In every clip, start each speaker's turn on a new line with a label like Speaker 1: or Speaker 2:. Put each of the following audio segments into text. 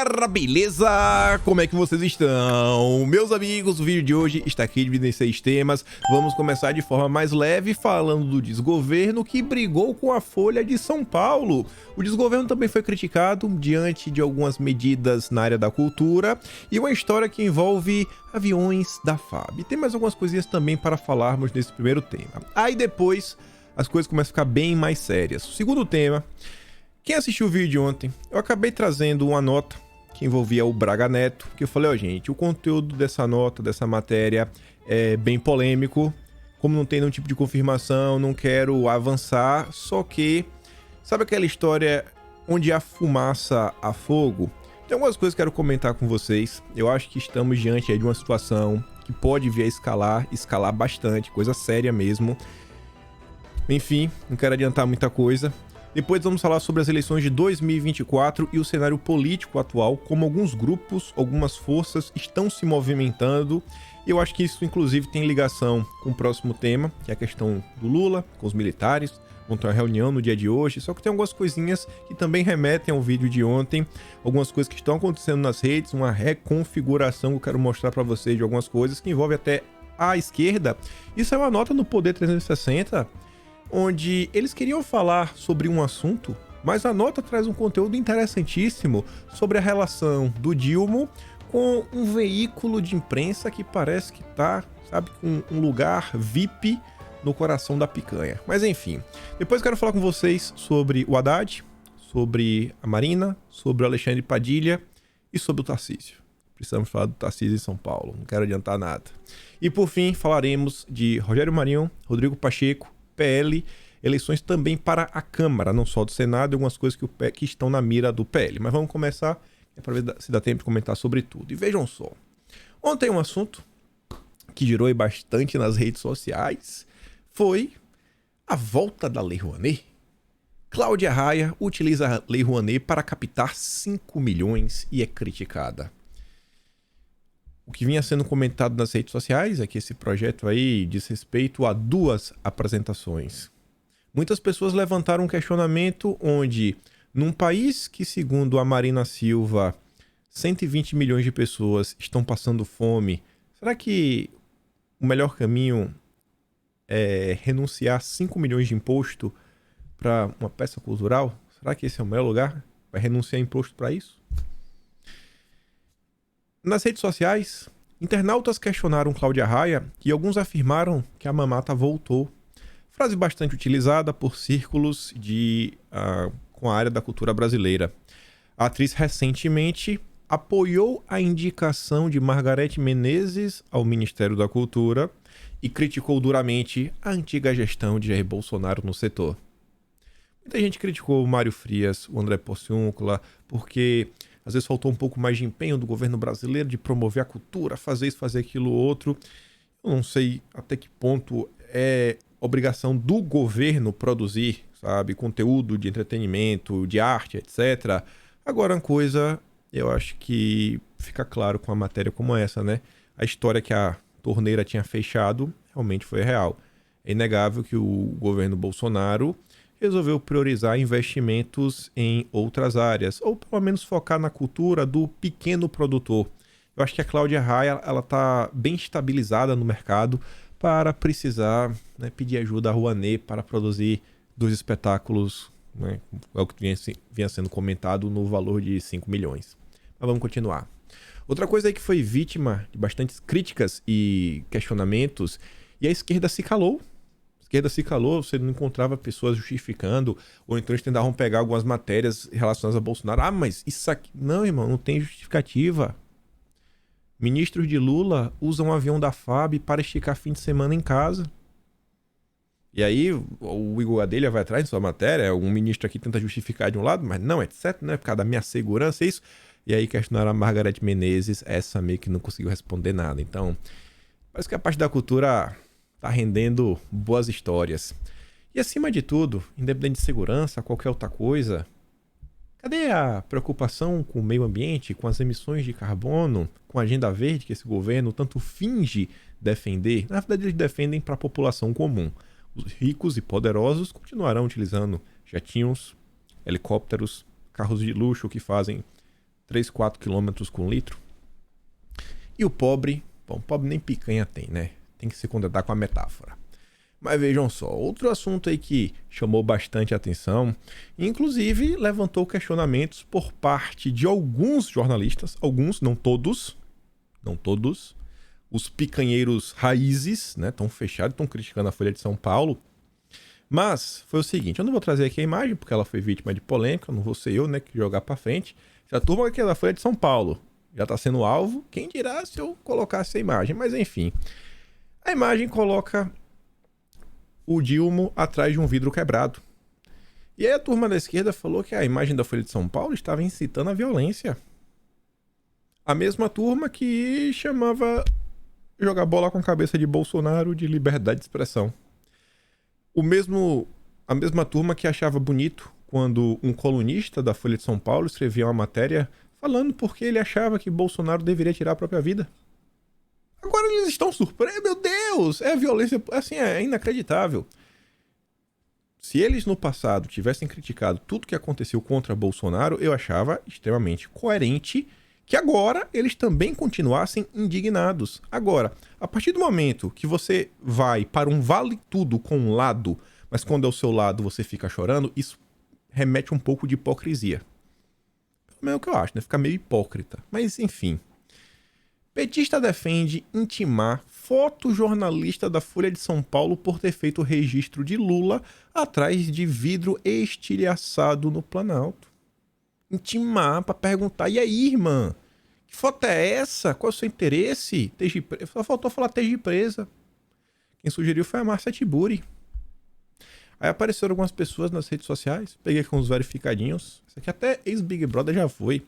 Speaker 1: galera, beleza? Como é que vocês estão? Meus amigos, o vídeo de hoje está aqui dividido em 6 temas. Vamos começar de forma mais leve falando do desgoverno que brigou com a Folha de São Paulo. O desgoverno também foi criticado diante de algumas medidas na área da cultura e uma história que envolve aviões da FAB. E tem mais algumas coisinhas também para falarmos nesse primeiro tema. Aí depois as coisas começam a ficar bem mais sérias. O segundo tema... Quem assistiu o vídeo de ontem, eu acabei trazendo uma nota que envolvia o Braga Neto, que eu falei, ó gente, o conteúdo dessa nota, dessa matéria é bem polêmico, como não tem nenhum tipo de confirmação, não quero avançar, só que, sabe aquela história onde há fumaça há fogo? Tem algumas coisas que eu quero comentar com vocês, eu acho que estamos diante aí de uma situação que pode vir a escalar bastante, coisa séria mesmo. Enfim, não quero adiantar muita coisa. Depois vamos falar sobre as eleições de 2024 e o cenário político atual, como alguns grupos, algumas forças estão se movimentando. E eu acho que isso, inclusive, tem ligação com o próximo tema, que é a questão do Lula, com os militares. Vão ter uma reunião no dia de hoje, só que tem algumas coisinhas que também remetem ao vídeo de ontem. Algumas coisas que estão acontecendo nas redes, uma reconfiguração que eu quero mostrar para vocês de algumas coisas que envolve até a esquerda. Isso é uma nota no Poder 360, onde eles queriam falar sobre um assunto, mas a nota traz um conteúdo interessantíssimo sobre a relação do Dilma com um veículo de imprensa que parece que tá, sabe, com um lugar VIP no coração da picanha. Mas enfim, depois eu quero falar com vocês sobre o Haddad, sobre a Marina, sobre o Alexandre Padilha e sobre o Tarcísio. Precisamos falar do Tarcísio em São Paulo, não quero adiantar nada. E por fim, falaremos de Rogério Marinho, Rodrigo Pacheco, PL, eleições também para a Câmara, não só do Senado, e algumas coisas que estão na mira do PL. Mas vamos começar, para ver se dá tempo de comentar sobre tudo. E vejam só, ontem um assunto que girou bastante nas redes sociais foi a volta da Lei Rouanet. Cláudia Raia utiliza a Lei Rouanet para captar 5 milhões e é criticada. O que vinha sendo comentado nas redes sociais é que esse projeto aí diz respeito a 2 apresentações. Muitas pessoas levantaram um questionamento onde, num país que, segundo a Marina Silva, 120 milhões de pessoas estão passando fome, será que o melhor caminho é renunciar 5 milhões de imposto para uma peça cultural? Será que esse é o melhor lugar? Vai renunciar imposto para isso? Nas redes sociais, internautas questionaram Cláudia Raia e alguns afirmaram que a mamata voltou. Frase bastante utilizada por círculos com a área da cultura brasileira. A atriz recentemente apoiou a indicação de Margareth Menezes ao Ministério da Cultura e criticou duramente a antiga gestão de Jair Bolsonaro no setor. Muita gente criticou o Mário Frias, o André Porciúncula, porque às vezes faltou um pouco mais de empenho do governo brasileiro de promover a cultura, fazer isso, fazer aquilo outro. Eu não sei até que ponto é obrigação do governo produzir, sabe, conteúdo de entretenimento, de arte, etc. Agora, uma coisa, eu acho que fica claro com uma matéria como essa, né? A história que a torneira tinha fechado realmente foi real. É inegável que o governo Bolsonaro resolveu priorizar investimentos em outras áreas, ou pelo menos focar na cultura do pequeno produtor. Eu acho que a Cláudia Raia está bem estabilizada no mercado para precisar, né, pedir ajuda à Rouanet para produzir 2 espetáculos, né, é o que vinha sendo comentado no valor de 5 milhões. Mas vamos continuar. Outra coisa aí que foi vítima de bastantes críticas e questionamentos, e a esquerda se calou. Você não encontrava pessoas justificando, ou então eles tentavam pegar algumas matérias relacionadas a Bolsonaro. Ah, mas isso aqui... Não, irmão, não tem justificativa. Ministros de Lula usam um avião da FAB para esticar fim de semana em casa. E aí o Igor Gadelha vai atrás de sua matéria, um ministro aqui tenta justificar de um lado, mas não, etc, né? Por causa da minha segurança, é isso. E aí questionaram a Margareth Menezes, essa meio que não conseguiu responder nada. Então, parece que a parte da cultura tá rendendo boas histórias. E acima de tudo, independente de segurança, qualquer outra coisa, cadê a preocupação com o meio ambiente, com as emissões de carbono, com a agenda verde que esse governo tanto finge defender? Na verdade, eles defendem para a população comum. Os ricos e poderosos continuarão utilizando jatinhos, helicópteros, carros de luxo que fazem 3, 4 quilômetros com litro. E o pobre, bom, o pobre nem picanha tem, né? Tem que se contentar com a metáfora. Mas vejam só, outro assunto aí que chamou bastante atenção, inclusive levantou questionamentos por parte de alguns jornalistas, alguns, não todos, os picanheiros raízes, né, estão fechados, estão criticando a Folha de São Paulo. Mas foi o seguinte, eu não vou trazer aqui a imagem, porque ela foi vítima de polêmica, não vou ser eu, né, que jogar pra frente. Se a turma aqui da Folha de São Paulo já tá sendo alvo, quem dirá se eu colocasse a imagem, mas enfim. A imagem coloca o Dilma atrás de um vidro quebrado. E aí a turma da esquerda falou que a imagem da Folha de São Paulo estava incitando a violência. A mesma turma que chamava jogar bola com a cabeça de Bolsonaro de liberdade de expressão. A mesma turma que achava bonito quando um colunista da Folha de São Paulo escrevia uma matéria falando porque ele achava que Bolsonaro deveria tirar a própria vida. Agora eles estão surpresos, meu Deus, é violência, assim, é inacreditável. Se eles no passado tivessem criticado tudo que aconteceu contra Bolsonaro, eu achava extremamente coerente que agora eles também continuassem indignados. Agora, a partir do momento que você vai para um vale tudo com um lado, mas quando é o seu lado você fica chorando, isso remete um pouco de hipocrisia. É o que eu acho, né? Fica meio hipócrita. Mas, enfim. Petista defende intimar fotojornalista da Folha de São Paulo por ter feito o registro de Lula atrás de vidro estilhaçado no Planalto. Intimar pra perguntar, e aí, irmã? Que foto é essa? Qual é o seu interesse? Só faltou falar esteja presa. Quem sugeriu foi a Márcia Tiburi. Aí apareceram algumas pessoas nas redes sociais, peguei com os verificadinhos. Isso aqui até ex-Big Brother já foi.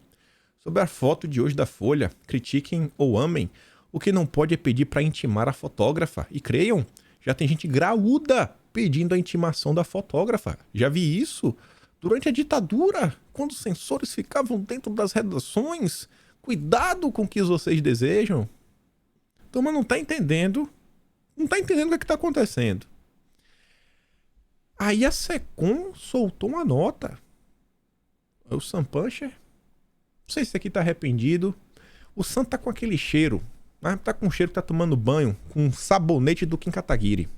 Speaker 1: Sobre a foto de hoje da Folha, critiquem ou amem, o que não pode é pedir para intimar a fotógrafa. E creiam, já tem gente graúda pedindo a intimação da fotógrafa. Já vi isso durante a ditadura, quando os censores ficavam dentro das redações. Cuidado com o que vocês desejam. Então, mas não tá entendendo. Não tá entendendo o que tá acontecendo. Aí a Secom soltou uma nota. O Sam Puncher, não sei se esse aqui tá arrependido. O Sam tá com aquele cheiro, né? Tá com um cheiro que tá tomando banho com um sabonete do Kim Kataguiri.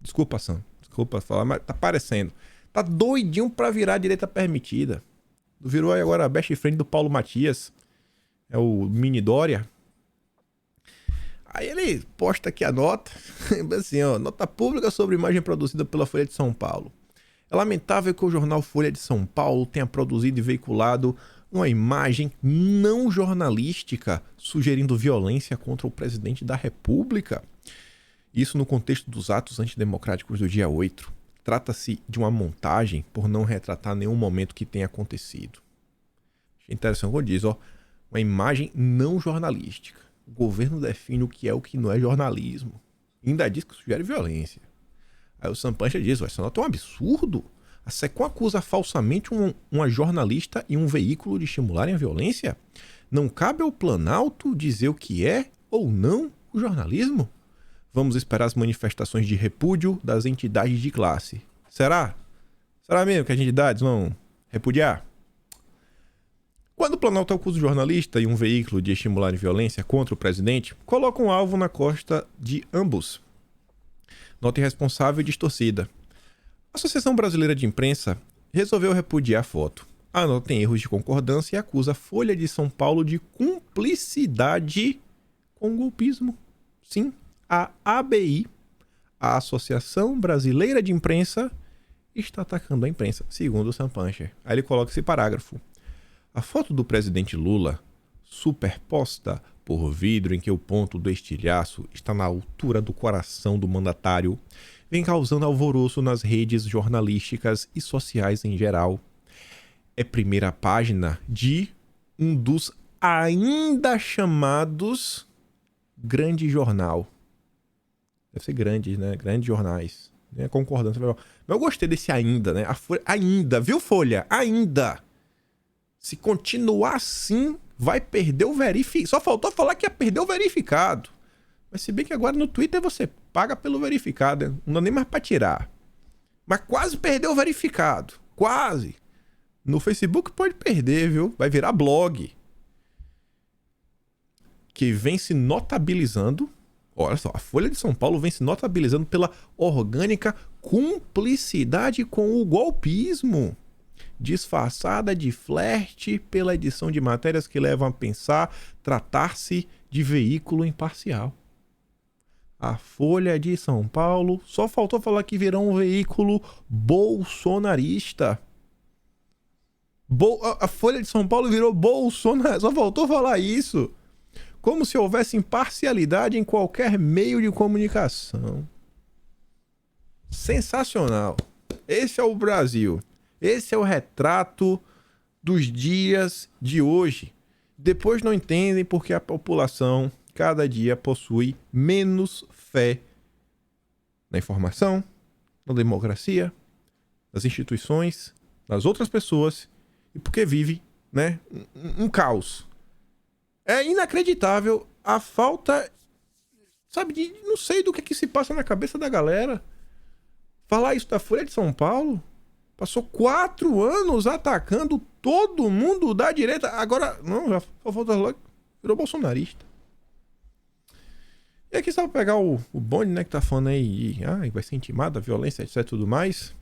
Speaker 1: Desculpa, Sam. Desculpa falar, mas tá parecendo. Tá doidinho pra virar a direita permitida. Virou aí agora a best friend do Paulo Matias. É o Mini Dória. Aí ele posta aqui a nota, assim, ó, nota pública sobre imagem produzida pela Folha de São Paulo. É lamentável que o jornal Folha de São Paulo tenha produzido e veiculado uma imagem não jornalística sugerindo violência contra o presidente da República. Isso no contexto dos atos antidemocráticos do dia 8. Trata-se de uma montagem por não retratar nenhum momento que tenha acontecido. Interessante quando diz, ó, uma imagem não jornalística. O governo define o que é o que não é jornalismo. E ainda diz que sugere violência. Aí o Sam Puncher diz, essa nota é um absurdo. A Secom acusa falsamente uma jornalista e um veículo de estimularem a violência? Não cabe ao Planalto dizer o que é ou não o jornalismo? Vamos esperar as manifestações de repúdio das entidades de classe. Será? Será mesmo que as entidades vão repudiar? Quando o Planalto acusa o jornalista e um veículo de estimular violência contra o presidente, coloca um alvo na costa de ambos. Nota irresponsável e distorcida. A Associação Brasileira de Imprensa resolveu repudiar a foto. A nota tem erros de concordância e acusa a Folha de São Paulo de cumplicidade com golpismo. Sim, a ABI, a Associação Brasileira de Imprensa, está atacando a imprensa, segundo o Sam Puncher. Aí ele coloca esse parágrafo. A foto do presidente Lula, superposta por vidro em que o ponto do estilhaço está na altura do coração do mandatário, vem causando alvoroço nas redes jornalísticas e sociais em geral. É primeira página de um dos ainda chamados grande jornal. Deve ser grande, né? Grandes jornais. Né? Concordância. Mas eu gostei desse ainda, né? A Folha, ainda, viu, Folha? Ainda. Se continuar assim, vai perder o verificado. Só faltou falar que ia perder o verificado. Mas se bem que agora no Twitter você paga pelo verificado, né? Não dá nem mais pra tirar. Mas quase perdeu o verificado. Quase. No Facebook pode perder, viu? Vai virar blog. Que vem se notabilizando. Olha só, a Folha de São Paulo vem se notabilizando pela orgânica cumplicidade com o golpismo, disfarçada de flerte pela edição de matérias que levam a pensar tratar-se de veículo imparcial. A Folha de São Paulo só faltou falar que virou um veículo bolsonarista. A Folha de São Paulo virou bolsonarista. Só faltou falar isso. Como se houvesse imparcialidade em qualquer meio de comunicação. Sensacional. Esse é o Brasil. Esse é o retrato dos dias de hoje. Depois não entendem porque a população cada dia possui menos fé na informação, na democracia, nas instituições, nas outras pessoas e porque vive, né, um caos. É inacreditável a falta, sabe, de não sei do que se passa na cabeça da galera. Falar isso da Folha de São Paulo, passou 4 anos atacando todo mundo da direita, agora, não, já só falta logo, virou bolsonarista. E aqui só pra pegar o bonde, né, que tá falando aí, vai ser intimada, violência, etc, tudo mais.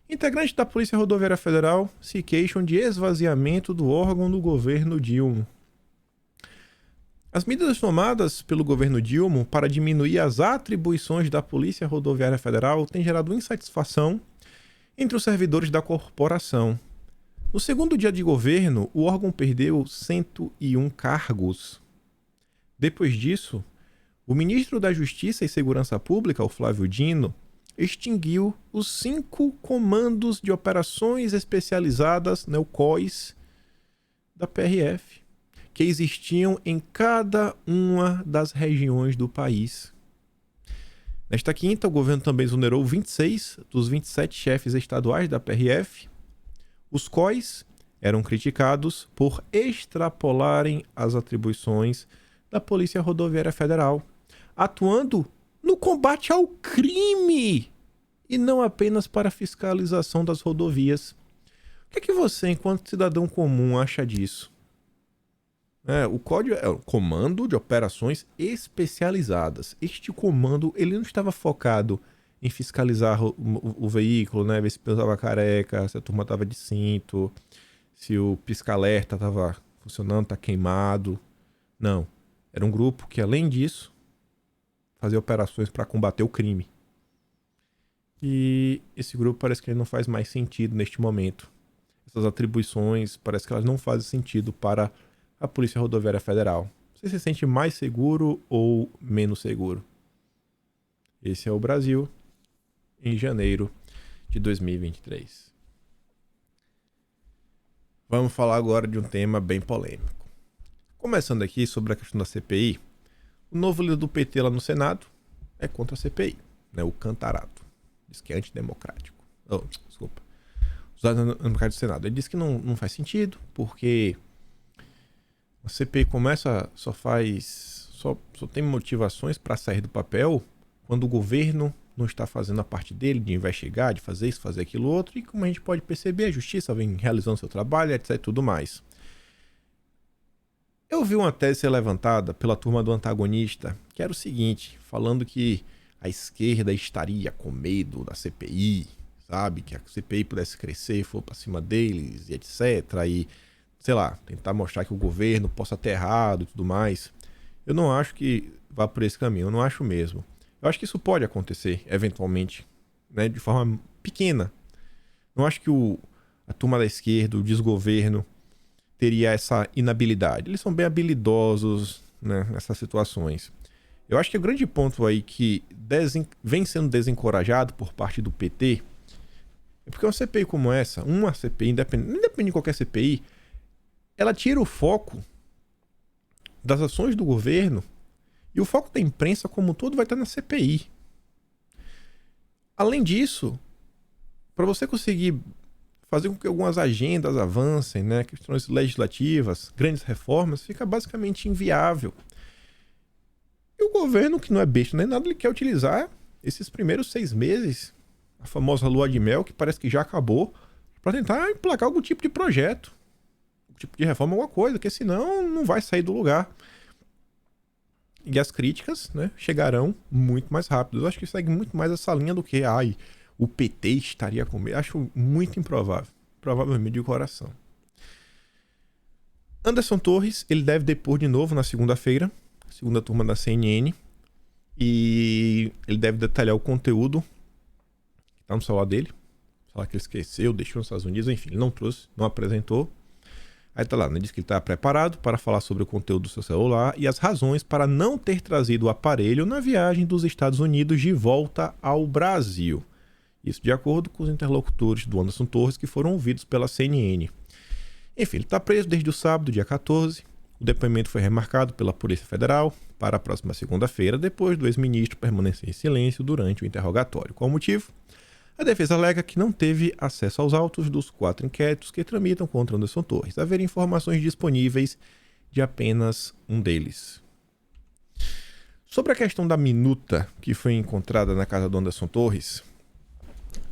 Speaker 1: Integrantes da Polícia Rodoviária Federal se queixam de esvaziamento do órgão do governo Dilma. As medidas tomadas pelo governo Dilma para diminuir as atribuições da Polícia Rodoviária Federal têm gerado insatisfação entre os servidores da corporação. No segundo dia de governo, o órgão perdeu 101 cargos. Depois disso, o ministro da Justiça e Segurança Pública, o Flávio Dino, extinguiu os 5 comandos de operações especializadas, o COIS, da PRF, que existiam em cada uma das regiões do país. Nesta quinta, o governo também exonerou 26 dos 27 chefes estaduais da PRF. Os COIs eram criticados por extrapolarem as atribuições da Polícia Rodoviária Federal, atuando no combate ao crime e não apenas para a fiscalização das rodovias. O que você, enquanto cidadão comum, acha disso? O código é o Comando de Operações Especializadas. Este comando ele não estava focado em fiscalizar o veículo, né? Ver se estava careca, se a turma estava de cinto, se o pisca-alerta estava funcionando, está queimado. Não. Era um grupo que, além disso, fazia operações para combater o crime. E esse grupo parece que não faz mais sentido neste momento. Essas atribuições parece que elas não fazem sentido para a Polícia Rodoviária Federal. Você se sente mais seguro ou menos seguro? Esse é o Brasil em janeiro de 2023. Vamos falar agora de um tema bem polêmico. Começando aqui sobre a questão da CPI, o novo líder do PT lá no Senado é contra a CPI, o Cantarato. Diz que é antidemocrático. Desculpa. Os advogados do Senado. Ele disse que não faz sentido, porque a CPI só tem motivações para sair do papel quando o governo não está fazendo a parte dele de investigar, de fazer isso, fazer aquilo outro, e como a gente pode perceber, a justiça vem realizando seu trabalho, etc e tudo mais. Eu vi uma tese ser levantada pela turma do antagonista, que era o seguinte, falando que a esquerda estaria com medo da CPI, sabe? Que a CPI pudesse crescer, for para cima deles, e etc. E, sei lá, tentar mostrar que o governo possa ter errado e tudo mais. Eu não acho que vá por esse caminho, eu não acho mesmo. Eu acho que isso pode acontecer, eventualmente, de forma pequena. Não acho que a turma da esquerda, o desgoverno, teria essa inabilidade. Eles são bem habilidosos, nessas situações. Eu acho que o grande ponto aí que vem sendo desencorajado por parte do PT é porque uma CPI como essa, uma CPI, independente de qualquer CPI, ela tira o foco das ações do governo e o foco da imprensa como um todo vai estar na CPI. Além disso, para você conseguir fazer com que algumas agendas avancem, questões legislativas, grandes reformas, fica basicamente inviável. E o governo, que não é besta nem nada, ele quer utilizar esses primeiros 6 meses, a famosa lua de mel, que parece que já acabou, para tentar emplacar algum tipo de projeto, algum tipo de reforma, alguma coisa, porque senão não vai sair do lugar. E as críticas, né, chegarão muito mais rápido. Eu acho que segue muito mais essa linha do que, o PT estaria com medo. Acho muito improvável. Provavelmente de coração. Anderson Torres, ele deve depor de novo na segunda-feira, segunda turma da CNN, e ele deve detalhar o conteúdo que tá no celular dele. Falar que ele esqueceu, deixou nos Estados Unidos, enfim, ele não trouxe, não apresentou. Aí tá lá, né? Diz que ele está preparado para falar sobre o conteúdo do seu celular e as razões para não ter trazido o aparelho na viagem dos Estados Unidos de volta ao Brasil. Isso de acordo com os interlocutores do Anderson Torres que foram ouvidos pela CNN. Enfim, ele está preso desde o sábado, dia 14. O depoimento foi remarcado pela Polícia Federal para a próxima segunda-feira, depois do ex-ministro permanecer em silêncio durante o interrogatório. Qual o motivo? A defesa alega que não teve acesso aos autos dos 4 inquéritos que tramitam contra Anderson Torres, haver informações disponíveis de apenas um deles. Sobre a questão da minuta que foi encontrada na casa do Anderson Torres,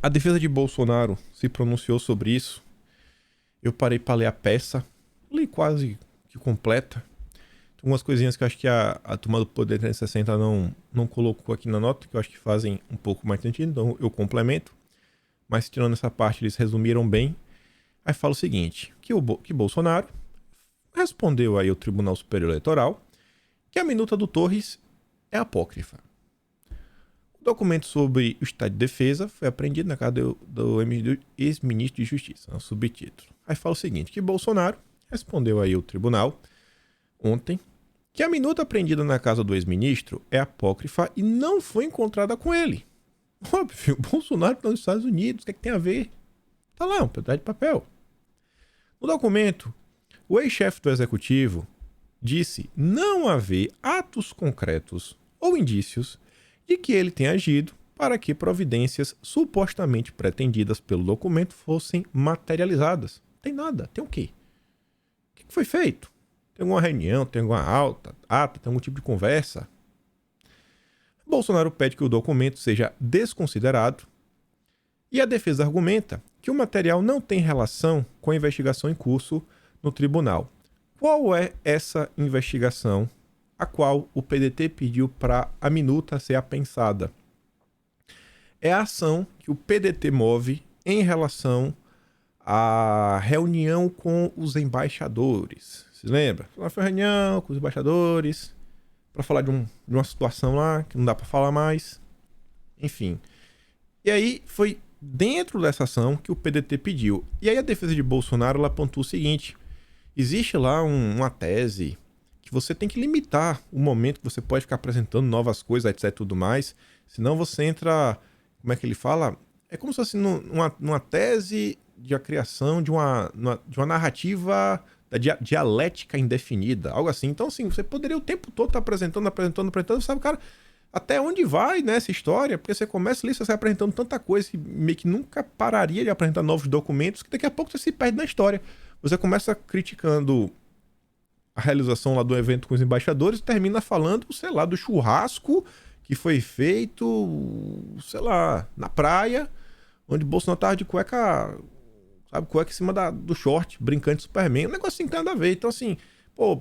Speaker 1: a defesa de Bolsonaro se pronunciou sobre isso. Eu parei para ler a peça, li quase que completa. Tem algumas coisinhas que eu acho que a turma do Poder 360 não colocou aqui na nota, que eu acho que fazem um pouco mais sentido, então eu complemento. Mas tirando essa parte, eles resumiram bem. Aí fala o seguinte, que Bolsonaro respondeu aí ao Tribunal Superior Eleitoral que a minuta do Torres é apócrifa. O documento sobre o estado de defesa foi apreendido na casa do ex-ministro de Justiça, no subtítulo. Aí fala o seguinte, que Bolsonaro respondeu aí ao tribunal ontem que a minuta apreendida na casa do ex-ministro é apócrifa e não foi encontrada com ele. Óbvio, o Bolsonaro está nos Estados Unidos, o que é que tem a ver? Tá lá, um pedaço de papel. No documento, o ex-chefe do executivo disse não haver atos concretos ou indícios de que ele tenha agido para que providências supostamente pretendidas pelo documento fossem materializadas. Tem nada, tem o quê? O que foi feito? Tem alguma reunião, tem alguma ata, tem algum tipo de conversa? Bolsonaro pede que o documento seja desconsiderado e a defesa argumenta que o material não tem relação com a investigação em curso no tribunal. Qual é essa investigação a qual o PDT pediu para a minuta ser apensada? É a ação que o PDT move em relação à reunião com os embaixadores. Se lembra? Foi uma reunião com os embaixadores para falar de uma situação lá que não dá para falar mais. Enfim. E aí foi dentro dessa ação que o PDT pediu. E aí a defesa de Bolsonaro ela apontou o seguinte: existe lá uma tese que você tem que limitar o momento que você pode ficar apresentando novas coisas, etc, tudo mais, senão você entra, como é que ele fala? É como se fosse numa tese de a criação de uma narrativa da dialética indefinida, algo assim. Então, assim, você poderia o tempo todo estar apresentando, sabe, cara, até onde vai, né, essa história? Porque você começa ali, você sai apresentando tanta coisa que meio que nunca pararia de apresentar novos documentos, que daqui a pouco você se perde na história. Você começa criticando a realização lá do evento com os embaixadores e termina falando, sei lá, do churrasco que foi feito, sei lá, na praia, onde Bolsonaro tava de cueca, sabe, cueca em cima do short, brincando de Superman, um negócio assim que tem nada a ver. Então, assim,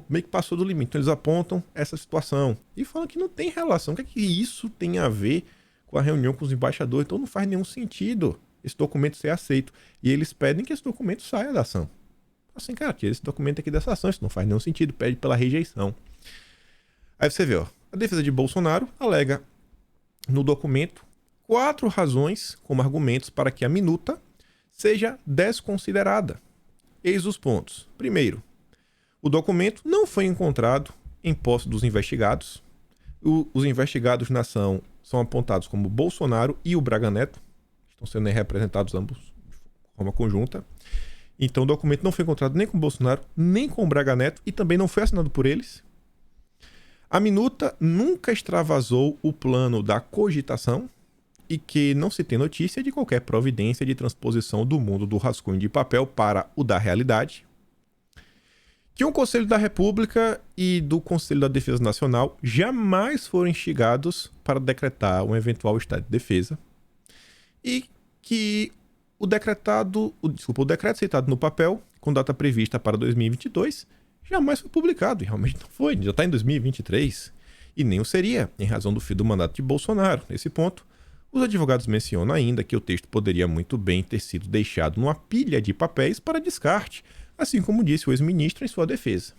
Speaker 1: meio que passou do limite. Então, eles apontam essa situação e falam que não tem relação. O que é que isso tem a ver com a reunião com os embaixadores? Então, não faz nenhum sentido esse documento ser aceito. E eles pedem que esse documento saia da ação. Assim, cara, tira esse documento aqui dessa ação, isso não faz nenhum sentido, pede pela rejeição. Aí você vê, a defesa de Bolsonaro alega no documento 4 razões como argumentos para que a minuta seja desconsiderada. Eis os pontos. Primeiro, o documento não foi encontrado em posse dos investigados. Os investigados na ação são apontados como Bolsonaro e o Braga Neto, estão sendo representados ambos de forma conjunta. Então o documento não foi encontrado nem com o Bolsonaro, nem com o Braga Neto e também não foi assinado por eles. A minuta nunca extravasou o plano da cogitação e que não se tem notícia de qualquer providência de transposição do mundo do rascunho de papel para o da realidade. Que o Conselho da República e do Conselho da Defesa Nacional jamais foram instigados para decretar um eventual estado de defesa. E que o decreto citado no papel, com data prevista para 2022, jamais foi publicado, e realmente não foi, já está em 2023, e nem o seria, em razão do fim do mandato de Bolsonaro. Nesse ponto, os advogados mencionam ainda que o texto poderia muito bem ter sido deixado numa pilha de papéis para descarte, assim como disse o ex-ministro em sua defesa.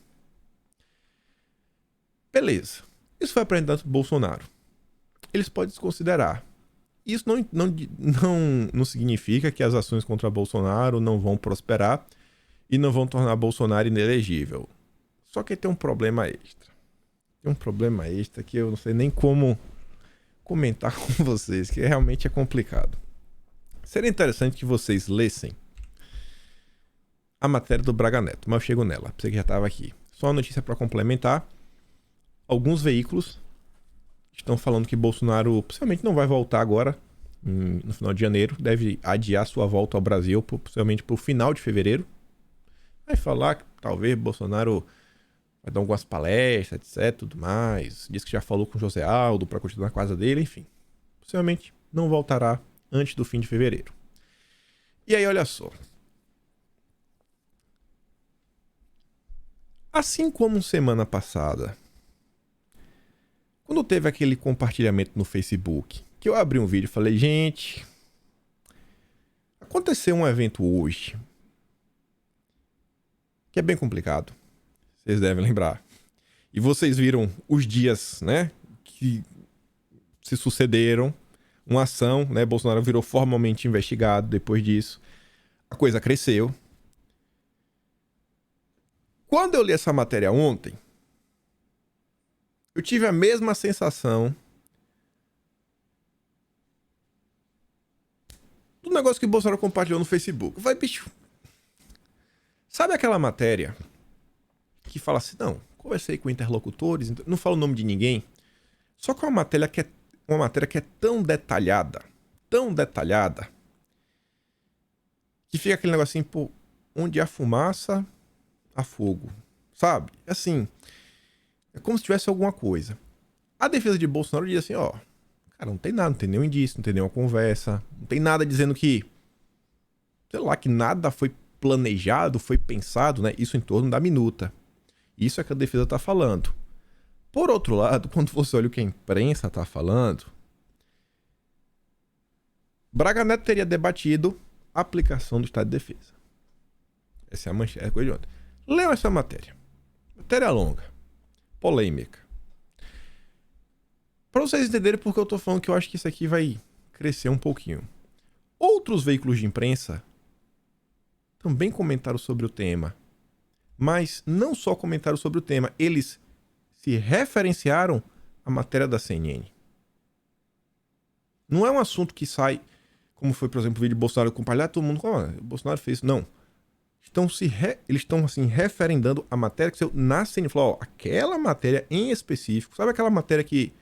Speaker 1: Beleza, isso foi apresentado por Bolsonaro. Eles podem desconsiderar. Isso não significa que as ações contra Bolsonaro não vão prosperar e não vão tornar Bolsonaro inelegível. Só que tem um problema extra. Tem um problema extra que eu não sei nem como comentar com vocês, que realmente é complicado. Seria interessante que vocês lessem a matéria do Braga Neto, mas eu chego nela, pra você que já estava aqui. Só uma notícia para complementar. Alguns veículos estão falando que Bolsonaro possivelmente não vai voltar agora, no final de janeiro. Deve adiar sua volta ao Brasil, possivelmente para o final de fevereiro. Vai falar que talvez Bolsonaro vai dar algumas palestras, etc, tudo mais. Diz que já falou com José Aldo para continuar na casa dele, enfim. Possivelmente não voltará antes do fim de fevereiro. E aí, olha só. Assim como semana passada, quando teve aquele compartilhamento no Facebook, que eu abri um vídeo e falei, gente, aconteceu um evento hoje, que é bem complicado, vocês devem lembrar. E vocês viram os dias, né, que se sucederam, uma ação, né, Bolsonaro virou formalmente investigado depois disso, a coisa cresceu. Quando eu li essa matéria ontem, eu tive a mesma sensação do negócio que o Bolsonaro compartilhou no Facebook. Vai, bicho. Sabe aquela matéria que fala assim, não, conversei com interlocutores, não falo o nome de ninguém, só que é uma matéria que é tão detalhada, que fica aquele negocinho, pô, onde há fumaça, há fogo, sabe? Assim, é como se tivesse alguma coisa. A defesa de Bolsonaro diz assim, ó, cara, não tem nada, não tem nenhum indício, não tem nenhuma conversa, não tem nada dizendo que, sei lá, que nada foi planejado, foi pensado, né? Isso em torno da minuta. Isso é que a defesa tá falando. Por outro lado, quando você olha o que a imprensa tá falando, Braga Neto teria debatido a aplicação do estado de defesa. Essa é a manchete, é coisa de ontem. Leiam essa matéria. Matéria longa. Polêmica. Para vocês entenderem porque eu tô falando que eu acho que isso aqui vai crescer um pouquinho. Outros veículos de imprensa também comentaram sobre o tema. Mas não só comentaram sobre o tema, eles se referenciaram à matéria da CNN. Não é um assunto que sai, como foi, por exemplo, o vídeo de Bolsonaro compartilhar, todo mundo, Bolsonaro fez isso. Não. Eles estão assim, referendando a matéria que saiu na CNN. Falou, ó, aquela matéria em específico, sabe aquela matéria que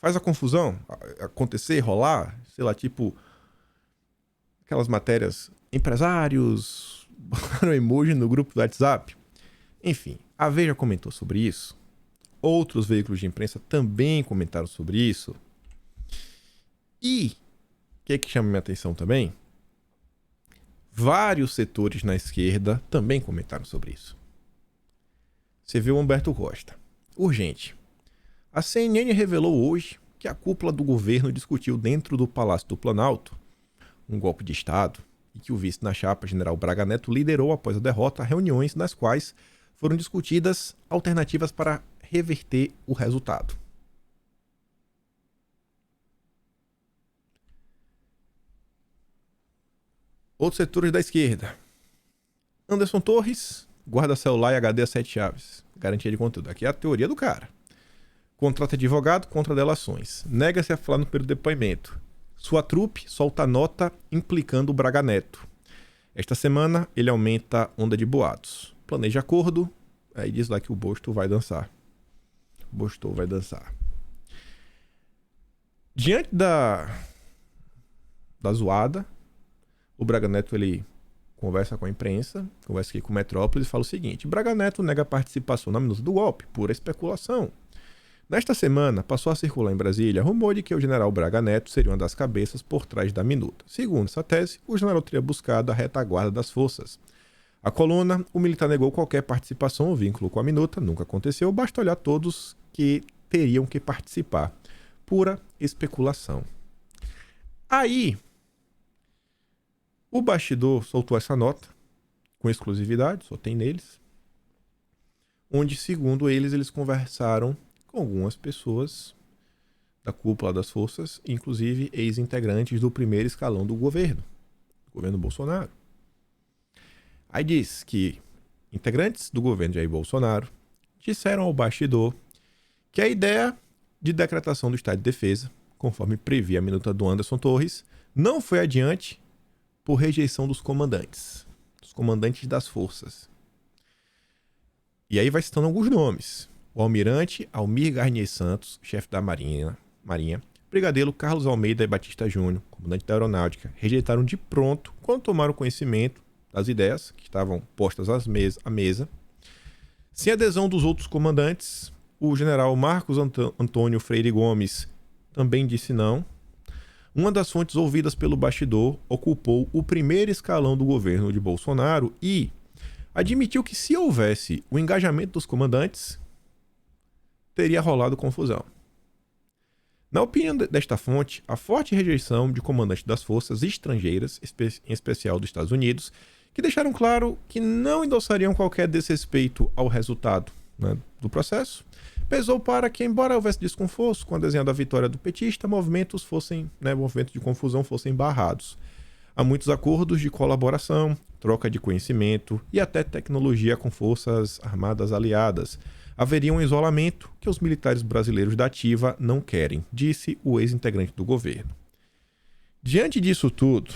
Speaker 1: faz a confusão acontecer, rolar? Sei lá, tipo, aquelas matérias, empresários, botaram emoji no grupo do WhatsApp. Enfim, a Veja comentou sobre isso. Outros veículos de imprensa também comentaram sobre isso. E o que é que chama minha atenção também? Vários setores na esquerda também comentaram sobre isso. Você viu o Humberto Costa. Urgente. A CNN revelou hoje que a cúpula do governo discutiu dentro do Palácio do Planalto um golpe de Estado e que o vice na chapa, general Braga Neto, liderou após a derrota reuniões nas quais foram discutidas alternativas para reverter o resultado. Outros setores da esquerda. Anderson Torres, guarda celular e HD a 7 chaves. Garantia de conteúdo. Aqui é a teoria do cara. Contrata advogado contra delações. Nega-se a falar no período de depoimento. Sua trupe solta nota implicando o Braga Neto. Esta semana ele aumenta onda de boatos. Planeja acordo. Aí diz lá que o Bosto vai dançar. Bosto vai dançar. Diante da zoada, o Braga Neto ele conversa com a imprensa, conversa aqui com o Metrópolis e fala o seguinte: Braga Neto nega participação na minuta do golpe, pura especulação. Nesta semana, passou a circular em Brasília rumor de que o general Braga Neto seria uma das cabeças por trás da minuta. Segundo essa tese, o general teria buscado a retaguarda das forças. A coluna, o militar negou qualquer participação ou vínculo com a minuta, nunca aconteceu, basta olhar todos que teriam que participar. Pura especulação. Aí, o bastidor soltou essa nota, com exclusividade, só tem neles, onde, segundo eles conversaram com algumas pessoas da cúpula das forças, inclusive ex-integrantes do primeiro escalão do governo Bolsonaro. Aí diz que integrantes do governo Jair Bolsonaro disseram ao bastidor que a ideia de decretação do estado de defesa, conforme previa a minuta do Anderson Torres, não foi adiante por rejeição dos comandantes das forças. E aí vai citando alguns nomes. O almirante Almir Garnier Santos, chefe da Marinha, brigadeiro Carlos Almeida Batista Júnior, comandante da Aeronáutica, rejeitaram de pronto quando tomaram conhecimento das ideias que estavam postas à mesa. Sem adesão dos outros comandantes, o general Marcos Antônio Freire Gomes também disse não. Uma das fontes ouvidas pelo bastidor ocupou o primeiro escalão do governo de Bolsonaro e admitiu que, se houvesse o engajamento dos comandantes, teria rolado confusão. Na opinião desta fonte, a forte rejeição de comandantes das forças estrangeiras, em especial dos Estados Unidos, que deixaram claro que não endossariam qualquer desrespeito ao resultado, né, do processo, pesou para que, embora houvesse desconforto com a desenho da vitória do petista, movimentos de confusão fossem barrados. Há muitos acordos de colaboração, troca de conhecimento e até tecnologia com forças armadas aliadas. Haveria um isolamento que os militares brasileiros da ativa não querem, disse o ex-integrante do governo. Diante disso tudo,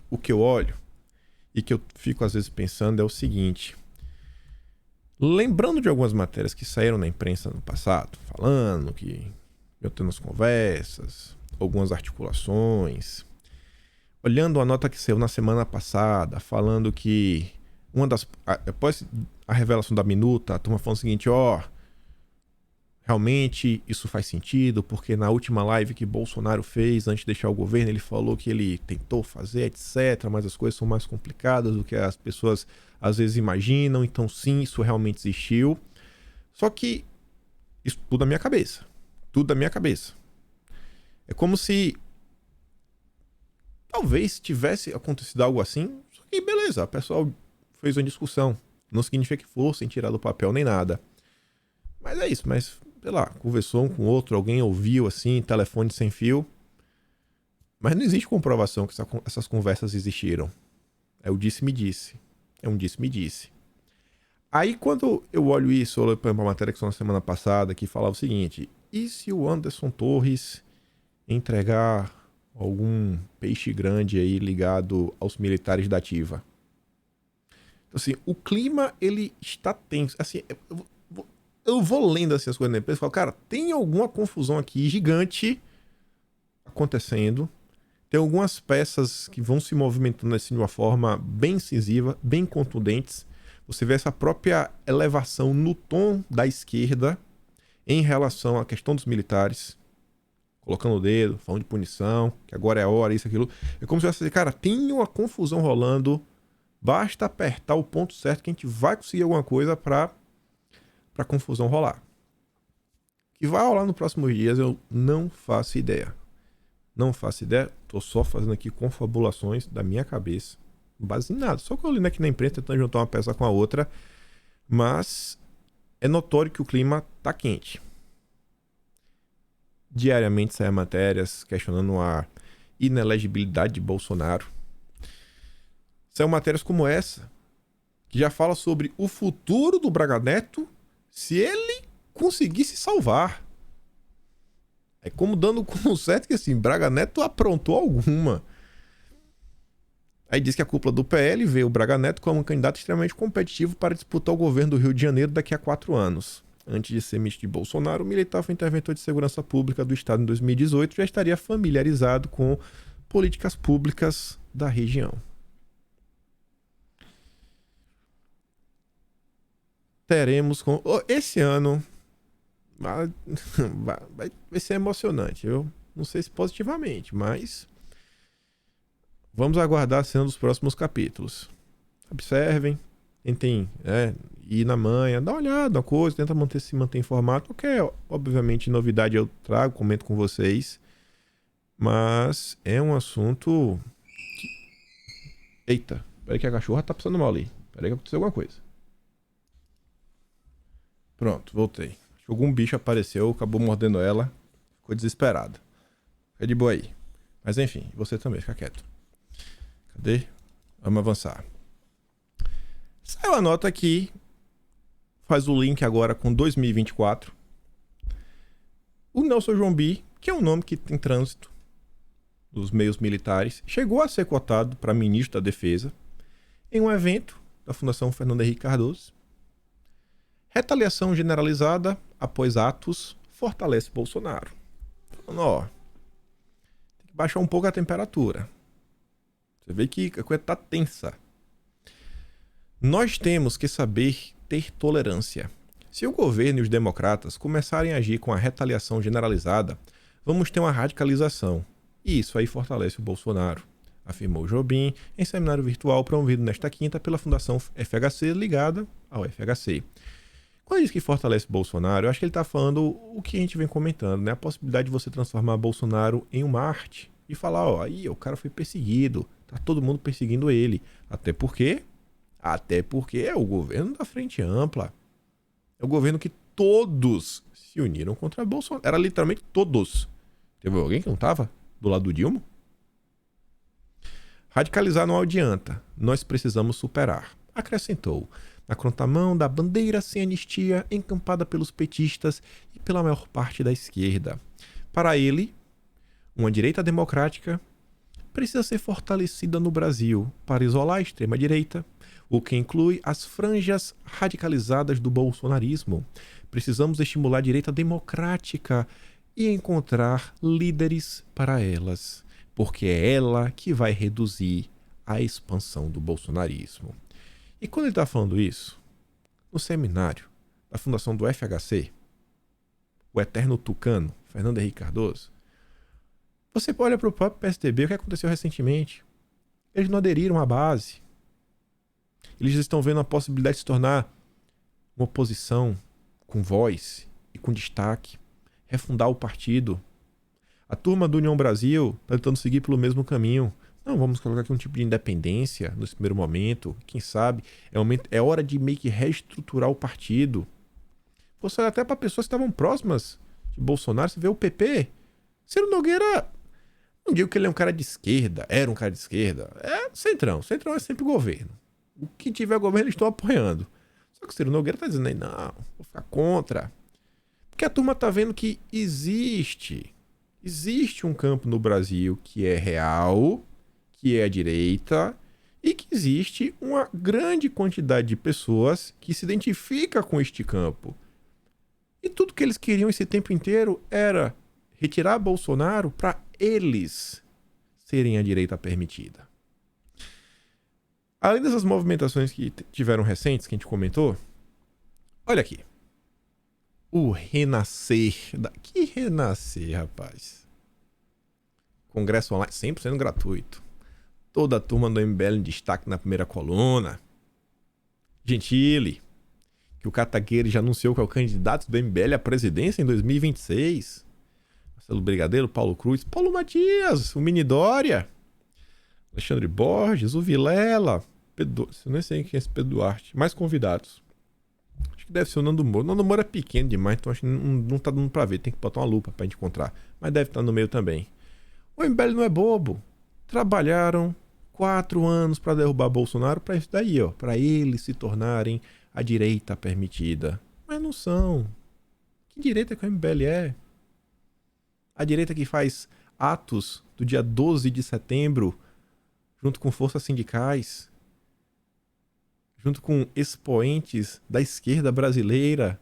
Speaker 1: o que eu olho e que eu fico às vezes pensando é o seguinte: lembrando de algumas matérias que saíram na imprensa no passado, falando que eu tendo as conversas, algumas articulações, olhando a nota que saiu na semana passada, falando que após a revelação da minuta, a turma falando o seguinte: realmente isso faz sentido, porque na última live que Bolsonaro fez antes de deixar o governo, ele falou que ele tentou fazer, etc, mas as coisas são mais complicadas do que as pessoas às vezes imaginam, então sim, isso realmente existiu. Só que isso tudo da minha cabeça. É como se talvez tivesse acontecido algo assim, só que beleza, o pessoal fez uma discussão. Não significa que fossem tirar do papel nem nada. Mas é isso, sei lá, conversou um com o outro, alguém ouviu assim, telefone sem fio. Mas não existe comprovação que essas conversas existiram. É o disse-me-disse. É um disse-me-disse. Aí quando eu olho isso, eu olho para uma matéria que saiu na semana passada, que falava o seguinte: e se o Anderson Torres entregar algum peixe grande aí ligado aos militares da ativa? Então, assim, o clima, ele está tenso. Assim, eu vou lendo assim, as coisas na empresa e falo, cara, tem alguma confusão aqui gigante acontecendo. Tem algumas peças que vão se movimentando assim de uma forma bem incisiva, bem contundentes. Você vê essa própria elevação no tom da esquerda em relação à questão dos militares, colocando o dedo, falando de punição, que agora é a hora, isso, aquilo. É como se você, cara, tem uma confusão rolando, basta apertar o ponto certo que a gente vai conseguir alguma coisa para confusão rolar. O que vai rolar nos próximos dias eu não faço ideia. Tô só fazendo aqui confabulações da minha cabeça, base em nada. Só que eu li aqui na imprensa tentando juntar uma peça com a outra, mas é notório que o clima tá quente. Diariamente saem matérias questionando a inelegibilidade de Bolsonaro. São matérias como essa, que já fala sobre o futuro do Braga Neto se ele conseguir se salvar. É como dando como certo que assim, Braga Neto aprontou alguma. Aí diz que a cúpula do PL vê o Braga Neto como um candidato extremamente competitivo para disputar o governo do Rio de Janeiro daqui a 4 anos. Antes de ser ministro de Bolsonaro, o militar foi interventor de segurança pública do estado em 2018 e já estaria familiarizado com políticas públicas da região. Teremos esse ano, Vai, vai ser emocionante. Eu não sei se positivamente, mas vamos aguardar a cena dos próximos capítulos. Observem, tentem ir na manha, dá uma olhada na coisa, tenta se manter informado. Qualquer, obviamente, novidade eu trago, comento com vocês. Mas é um assunto que... Eita, peraí que a cachorra tá passando mal ali. Peraí que aconteceu alguma coisa. Pronto, voltei. Algum bicho apareceu, acabou mordendo ela, ficou desesperada. Fica de boa aí. Mas enfim, você também, fica quieto. Cadê? Vamos avançar. Saiu a nota aqui, faz o link agora com 2024. O Nelson Jombi, que é um nome que tem trânsito dos meios militares, chegou a ser cotado para ministro da Defesa em um evento da Fundação Fernando Henrique Cardoso. Retaliação generalizada após atos fortalece Bolsonaro. Falando, ó, tem que baixar um pouco a temperatura. Você vê que a coisa tá tensa. Nós temos que saber ter tolerância. Se o governo e os democratas começarem a agir com a retaliação generalizada, vamos ter uma radicalização. E isso aí fortalece o Bolsonaro, afirmou Jobim em seminário virtual promovido nesta quinta pela Fundação FHC, ligada ao FHC. Quando diz que fortalece Bolsonaro, eu acho que ele está falando o que a gente vem comentando, né? A possibilidade de você transformar Bolsonaro em uma arte e falar, ó, aí o cara foi perseguido, tá todo mundo perseguindo ele. Até porque é o governo da Frente Ampla. É o governo que todos se uniram contra Bolsonaro. Era literalmente todos. Teve alguém que não estava do lado do Dilma? Radicalizar não adianta. Nós precisamos superar. Acrescentou. Na contramão da bandeira sem anistia encampada pelos petistas e pela maior parte da esquerda. Para ele, uma direita democrática precisa ser fortalecida no Brasil para isolar a extrema-direita, o que inclui as franjas radicalizadas do bolsonarismo. Precisamos estimular a direita democrática e encontrar líderes para elas, porque é ela que vai reduzir a expansão do bolsonarismo. E quando ele está falando isso, no seminário da fundação do FHC, o eterno tucano, Fernando Henrique Cardoso, você olha para o próprio PSDB, o que aconteceu recentemente? Eles não aderiram à base. Eles estão vendo a possibilidade de se tornar uma oposição com voz e com destaque, refundar o partido. A turma do União Brasil está tentando seguir pelo mesmo caminho. Não, vamos colocar aqui um tipo de independência nesse primeiro momento. Quem sabe é hora de meio que reestruturar o partido. Você olha até para pessoas que estavam próximas de Bolsonaro, você vê o PP. Ciro Nogueira, não digo que ele é um cara de esquerda, era um cara de esquerda. É centrão. Centrão é sempre governo. O que tiver governo eles estão apoiando. Só que o Ciro Nogueira está dizendo aí, não, vou ficar contra. Porque a turma está vendo que existe um campo no Brasil que é real, que é a direita, e que existe uma grande quantidade de pessoas que se identifica com este campo. E tudo que eles queriam esse tempo inteiro era retirar Bolsonaro para eles serem a direita permitida. Além dessas movimentações que tiveram recentes, que a gente comentou, olha aqui. O renascer. Que renascer, rapaz? Congresso online 100% gratuito. Toda a turma do MBL em destaque na primeira coluna. Gentili, que o Catagueiro já anunciou que é o candidato do MBL à presidência em 2026. Marcelo Brigadeiro, Paulo Cruz, Paulo Matias, o Mini Dória, Alexandre Borges, o Vilela, Pedro, eu nem sei quem é esse Pedro Duarte. Mais convidados. Acho que deve ser o Nando Moura. O Nando Moura é pequeno demais, então acho que não tá dando pra ver. Tem que botar uma lupa pra gente encontrar. Mas deve estar no meio também. O MBL não é bobo. Trabalharam 4 anos pra derrubar Bolsonaro pra isso daí, ó. Pra eles se tornarem a direita permitida. Mas não são. Que direita que o MBL é? A direita que faz atos do dia 12 de setembro junto com forças sindicais, junto com expoentes da esquerda brasileira,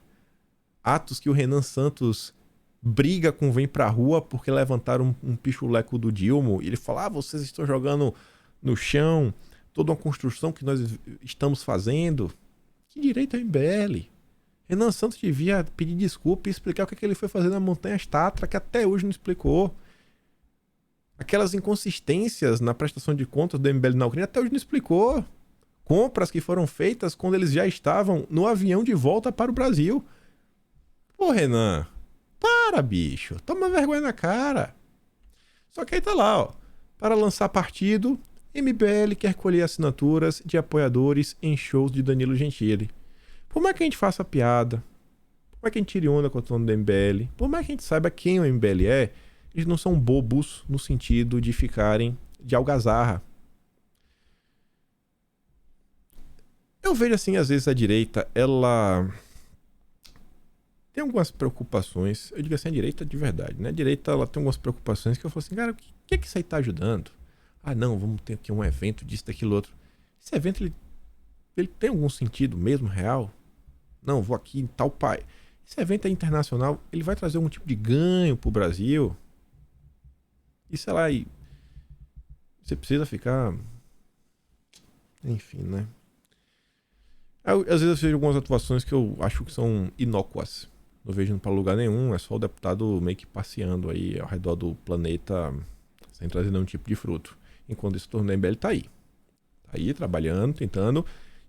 Speaker 1: atos que o Renan Santos briga com Vem Pra Rua porque levantaram um pichuleco do Dilma, e ele fala, vocês estão jogando no chão toda uma construção que nós estamos fazendo. Que direito é o MBL? Renan Santos devia pedir desculpa e explicar o que ele foi fazer na Montanhas Tatra, que até hoje não explicou. Aquelas inconsistências na prestação de contas do MBL na Ucrânia, até hoje não explicou. Compras que foram feitas quando eles já estavam no avião de volta para o Brasil. Pô, Renan, para, bicho. Toma vergonha na cara. Só que aí tá lá, ó. Para lançar partido, MBL quer colher assinaturas de apoiadores em shows de Danilo Gentili. Por mais que a gente faça piada, por mais que a gente tire onda com o dono do MBL, por mais que a gente saiba quem o MBL é, eles não são bobos no sentido de ficarem de algazarra. Eu vejo assim, às vezes a direita, ela tem algumas preocupações, eu digo assim, a direita de verdade, né? A direita, ela tem algumas preocupações que eu falo assim, cara, o que isso aí tá ajudando? Ah, não, vamos ter aqui um evento disso, daquilo, outro. Esse evento, ele tem algum sentido mesmo, real? Não, vou aqui em tal país. Esse evento é internacional, ele vai trazer algum tipo de ganho pro Brasil? E sei lá, você precisa ficar... Enfim, né? Às vezes eu vejo algumas atuações que eu acho que são inócuas. Não vejo indo pra lugar nenhum, é só o deputado meio que passeando aí ao redor do planeta sem trazer nenhum tipo de fruto. Enquanto esse torneio MBL tá aí. Tá aí trabalhando, tentando,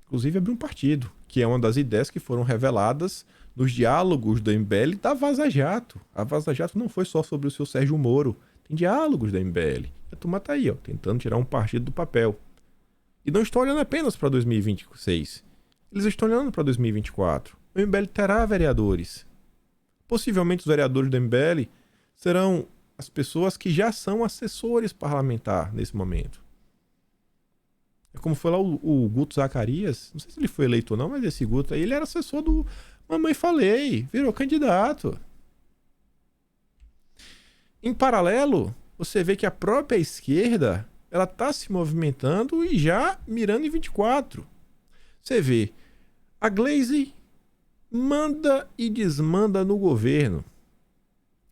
Speaker 1: inclusive abrir um partido, que é uma das ideias que foram reveladas nos diálogos do MBL da Vaza Jato. A Vaza Jato não foi só sobre o seu Sérgio Moro. Tem diálogos da MBL. A turma tá aí, ó, tentando tirar um partido do papel. E não estão olhando apenas para 2026. Eles estão olhando para 2024. O MBL terá vereadores. Possivelmente os vereadores do MBL serão as pessoas que já são assessores parlamentares nesse momento. É como foi lá o Guto Zacarias. Não sei se ele foi eleito ou não, mas esse Guto aí, ele era assessor do Mamãe Falei. Virou candidato. Em paralelo, você vê que a própria esquerda, ela está se movimentando e já mirando em 24. Você vê, a Glaze manda e desmanda no governo.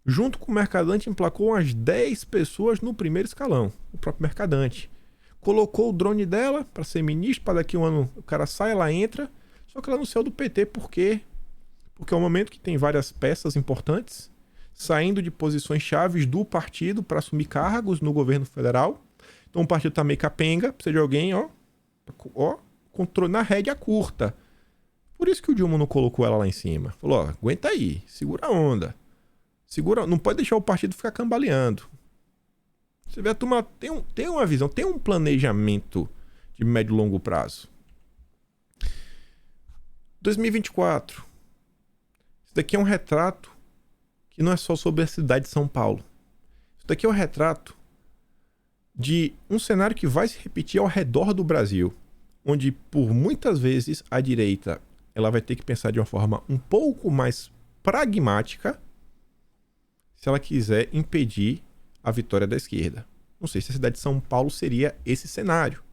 Speaker 1: Junto com o Mercadante, emplacou umas 10 pessoas no primeiro escalão. O próprio Mercadante. Colocou o drone dela para ser ministro, para daqui a um ano o cara sai, ela entra. Só que ela não saiu do PT, por quê? Porque é um momento que tem várias peças importantes saindo de posições chaves do partido para assumir cargos no governo federal. Então o partido tá meio capenga, precisa de alguém, ó, controle na rédea curta. Por isso que o Dilma não colocou ela lá em cima. Falou, ó, aguenta aí, segura a onda. Segura, não pode deixar o partido ficar cambaleando. Você vê, a turma tem uma visão, tem um planejamento de médio e longo prazo. 2024. Isso daqui é um retrato que não é só sobre a cidade de São Paulo. Isso daqui é um retrato de um cenário que vai se repetir ao redor do Brasil, onde por muitas vezes a direita ela vai ter que pensar de uma forma um pouco mais pragmática se ela quiser impedir a vitória da esquerda. Não sei se a cidade de São Paulo seria esse cenário,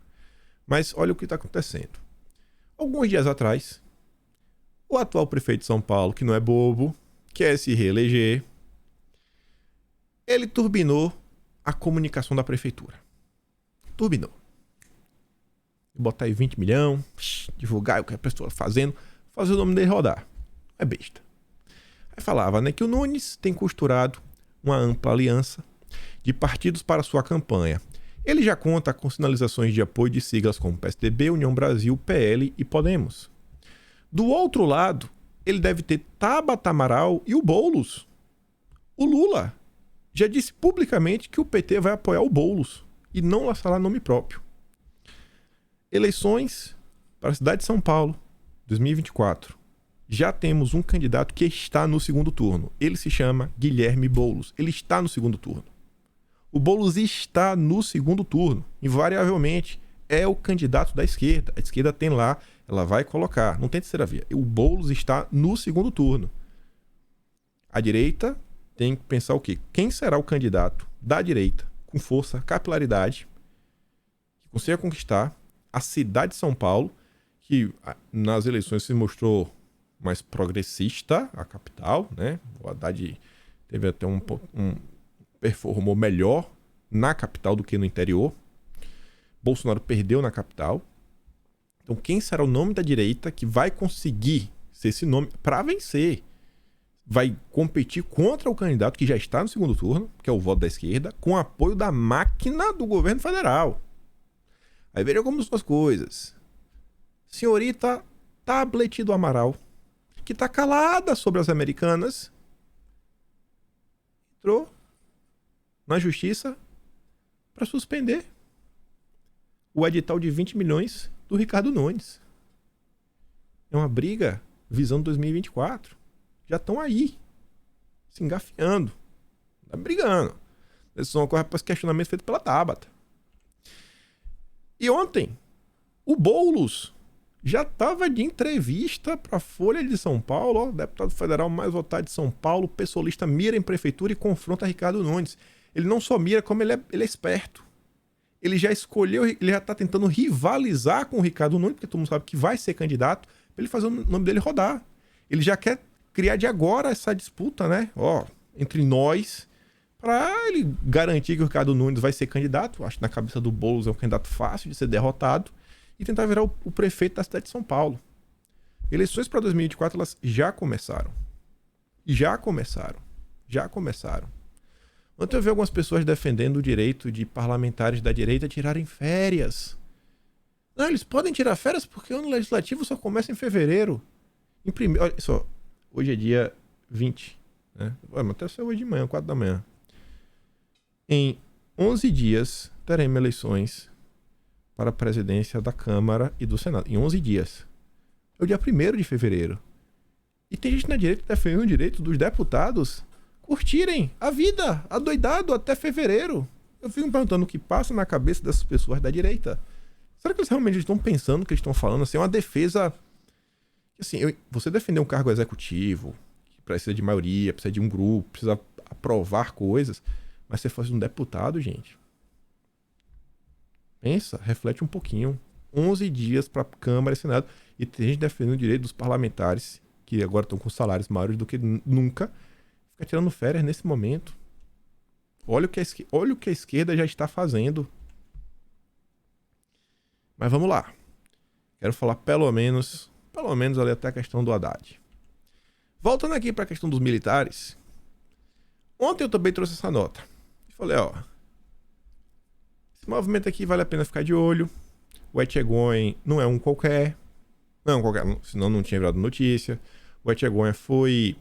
Speaker 1: mas olha o que está acontecendo. Alguns dias atrás, o atual prefeito de São Paulo, que não é bobo, quer se reeleger, ele turbinou a comunicação da prefeitura. Turbinou. Botar aí 20 milhões, divulgar o que a pessoa fazendo, fazer o nome dele rodar. É besta. Aí falava, né, que o Nunes tem costurado uma ampla aliança de partidos para sua campanha. Ele já conta com sinalizações de apoio de siglas como PSDB, União Brasil, PL e Podemos. Do outro lado, ele deve ter Tabata Amaral e o Boulos. O Lula já disse publicamente que o PT vai apoiar o Boulos e não lançará nome próprio. Eleições para a cidade de São Paulo, 2024. Já temos um candidato que está no segundo turno. Ele se chama Guilherme Boulos. Ele está no segundo turno. O Boulos está no segundo turno. Invariavelmente é o candidato da esquerda. A esquerda tem lá, ela vai colocar. Não tem terceira via. O Boulos está no segundo turno. A direita tem que pensar o quê? Quem será o candidato da direita com força, capilaridade, que consiga conquistar a cidade de São Paulo, que nas eleições se mostrou mais progressista, a capital, né? O Haddad teve até performou melhor na capital do que no interior. Bolsonaro perdeu na capital. Então quem será o nome da direita que vai conseguir ser esse nome para vencer. Vai competir contra o candidato que já está no segundo turno, que é o voto da esquerda, com apoio da máquina do governo federal. Aí veja como são as coisas. Senhorita Tablet do Amaral, que está calada sobre as americanas, entrou na justiça para suspender o edital de 20 milhões do Ricardo Nunes. É uma briga visando 2024. Já estão aí, se engafiando, tá brigando. Esses são os questionamentos feitos pela Tabata. E ontem, o Boulos já estava de entrevista para a Folha de São Paulo, ó, deputado federal mais votado de São Paulo, pessoalista, mira em prefeitura e confronta Ricardo Nunes. Ele não só mira, como ele é esperto. Ele já escolheu, ele já está tentando rivalizar com o Ricardo Nunes, porque todo mundo sabe que vai ser candidato, para ele fazer o nome dele rodar. Ele já quer criar de agora essa disputa, né? Ó, entre nós, para ele garantir que o Ricardo Nunes vai ser candidato. Acho que na cabeça do Boulos é um candidato fácil de ser derrotado e tentar virar o prefeito da cidade de São Paulo. Eleições para 2024, elas já começaram. Já começaram. Ontem eu vi algumas pessoas defendendo o direito de parlamentares da direita tirarem férias. Não, eles podem tirar férias porque o ano legislativo só começa em fevereiro. Olha só, hoje é dia 20, né? Mas até saiu hoje de manhã, 4 da manhã. Em 11 dias teremos eleições para a presidência da Câmara e do Senado. Em 11 dias. É o dia 1º de fevereiro. E tem gente na direita defendendo o direito dos deputados curtirem a vida, adoidado até fevereiro. Eu fico me perguntando o que passa na cabeça dessas pessoas da direita. Será que eles realmente estão pensando o que eles estão falando? Assim, é uma defesa... Assim, você defender um cargo executivo, que precisa de maioria, precisa de um grupo, precisa aprovar coisas, mas você faz um deputado, gente. Pensa, reflete um pouquinho. 11 dias para Câmara e Senado. E tem gente defendendo o direito dos parlamentares, que agora estão com salários maiores do que nunca, fica tirando férias nesse momento. Olha o que a esquerda já está fazendo. Mas vamos lá. Quero falar pelo menos ali até a questão do Haddad. Voltando aqui para a questão dos militares. Ontem eu também trouxe essa nota. Falei, ó, esse movimento aqui vale a pena ficar de olho. O Etchegoyen não é um qualquer. Não é um qualquer, senão não tinha virado notícia. O Etchegoyen foi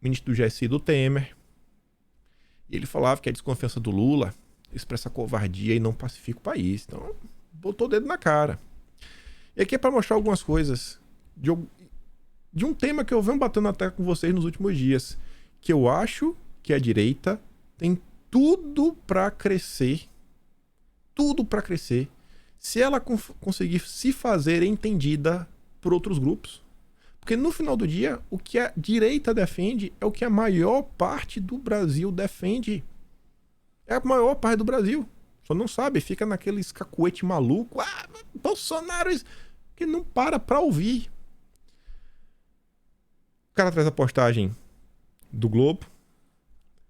Speaker 1: ministro do GSI do Temer. E ele falava que a desconfiança do Lula expressa covardia e não pacifica o país. Então, botou o dedo na cara. E aqui é para mostrar algumas coisas de um tema que eu venho batendo até com vocês nos últimos dias, que eu acho que a direita tem tudo para crescer, se ela conseguir se fazer entendida por outros grupos. Porque no final do dia, o que a direita defende é o que a maior parte do Brasil defende. É a maior parte do Brasil. Só não sabe, fica naquele escacuete maluco. Ah, Bolsonaro... que não para ouvir. O cara traz a postagem do Globo,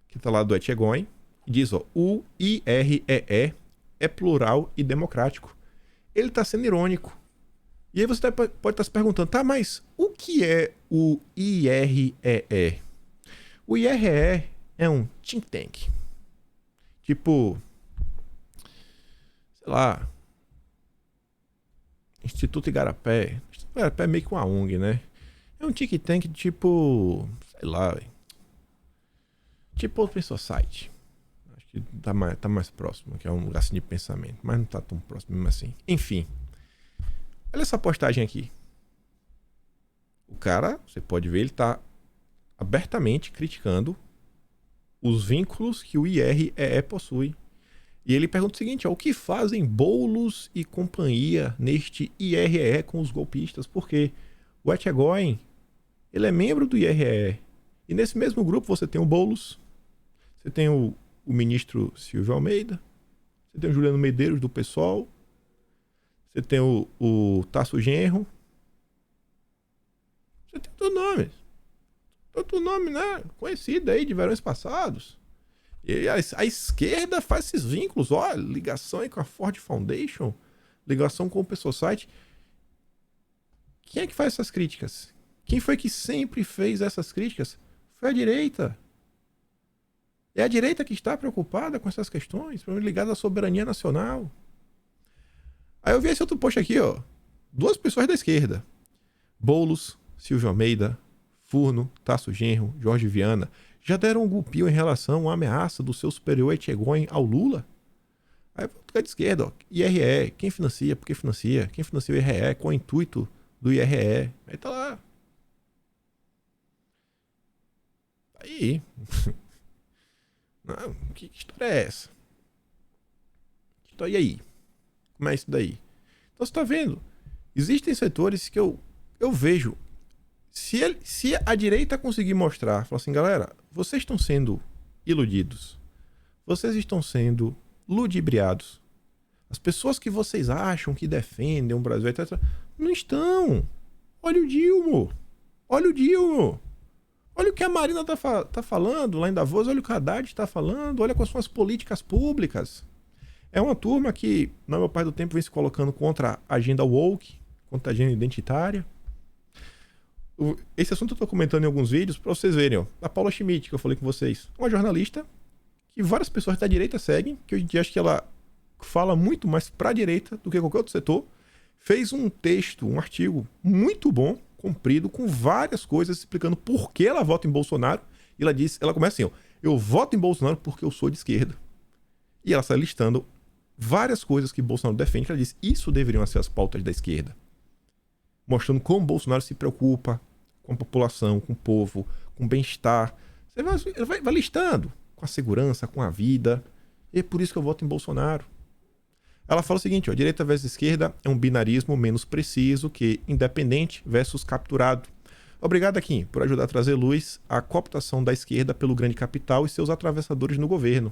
Speaker 1: que tá lá do Etchegoyen, e diz, ó, o IREE é plural e democrático. Ele tá sendo irônico. E aí você pode estar se perguntando, tá, mas o que é o IREE? O IREE é um think tank. Tipo, sei lá, Instituto Igarapé. Instituto Igarapé é meio que uma ONG, né? É um think tank tipo, sei lá, véio. Tipo Open Society. Acho que tá mais próximo, que é um lugar assim de pensamento, mas não tá tão próximo mesmo assim. Enfim, olha essa postagem aqui. O cara, você pode ver, ele tá abertamente criticando os vínculos que o IREE possui. E ele pergunta o seguinte, ó, o que fazem Boulos e companhia neste IREE com os golpistas? Porque o Etchegoyen, ele é membro do IREE. E nesse mesmo grupo você tem o Boulos, você tem o ministro Silvio Almeida, você tem o Juliano Medeiros do PSOL, você tem o Tasso Genro, você tem todo nome, né? Conhecido aí de verões passados. E a esquerda faz esses vínculos, ó, ligação aí com a Ford Foundation, ligação com o Open Society. Quem é que faz essas críticas? Quem foi que sempre fez essas críticas? Foi a direita. É a direita que está preocupada com essas questões, ligadas à soberania nacional. Aí eu vi esse outro post aqui, ó. 2 pessoas da esquerda. Boulos, Silvio Almeida, Furno, Tasso Genro, Jorge Viana, já deram um golpinho em relação à ameaça do seu superior Etchegóin ao Lula? Aí eu vou tocar de esquerda, ó. IRE, quem financia, por que financia? Quem financia o IRE, qual é o intuito do IRE? Aí tá lá. Aí. Não, que história é essa? E aí? Como é isso daí? Então você tá vendo? Existem setores que eu vejo. Se a direita conseguir mostrar, falar assim, galera, vocês estão sendo iludidos. Vocês estão sendo ludibriados. As pessoas que vocês acham que defendem o Brasil, etc., não estão. Olha o Dilma. Olha o Dilma. Olha o que a Marina tá falando lá em Davos, olha o que a Haddad está falando, olha quais são as políticas públicas. É uma turma que, na maior parte do tempo, vem se colocando contra a agenda woke, contra a agenda identitária. Esse assunto eu estou comentando em alguns vídeos para vocês verem. Ó. A Paula Schmidt, que eu falei com vocês, uma jornalista que várias pessoas da direita seguem, que hoje em dia acho que ela fala muito mais para a direita do que qualquer outro setor, fez um texto, um artigo muito bom, comprido, com várias coisas explicando por que ela vota em Bolsonaro. E ela começa assim, ó, eu voto em Bolsonaro porque eu sou de esquerda. E ela está listando várias coisas que Bolsonaro defende, que ela diz, isso deveriam ser as pautas da esquerda. Mostrando como Bolsonaro se preocupa com a população, com o povo, com o bem-estar. Ele vai listando, com a segurança, com a vida. E é por isso que eu voto em Bolsonaro. Ela fala o seguinte, ó, direita versus esquerda é um binarismo menos preciso que independente versus capturado. Obrigado, Aquim, por ajudar a trazer luz à cooptação da esquerda pelo grande capital e seus atravessadores no governo.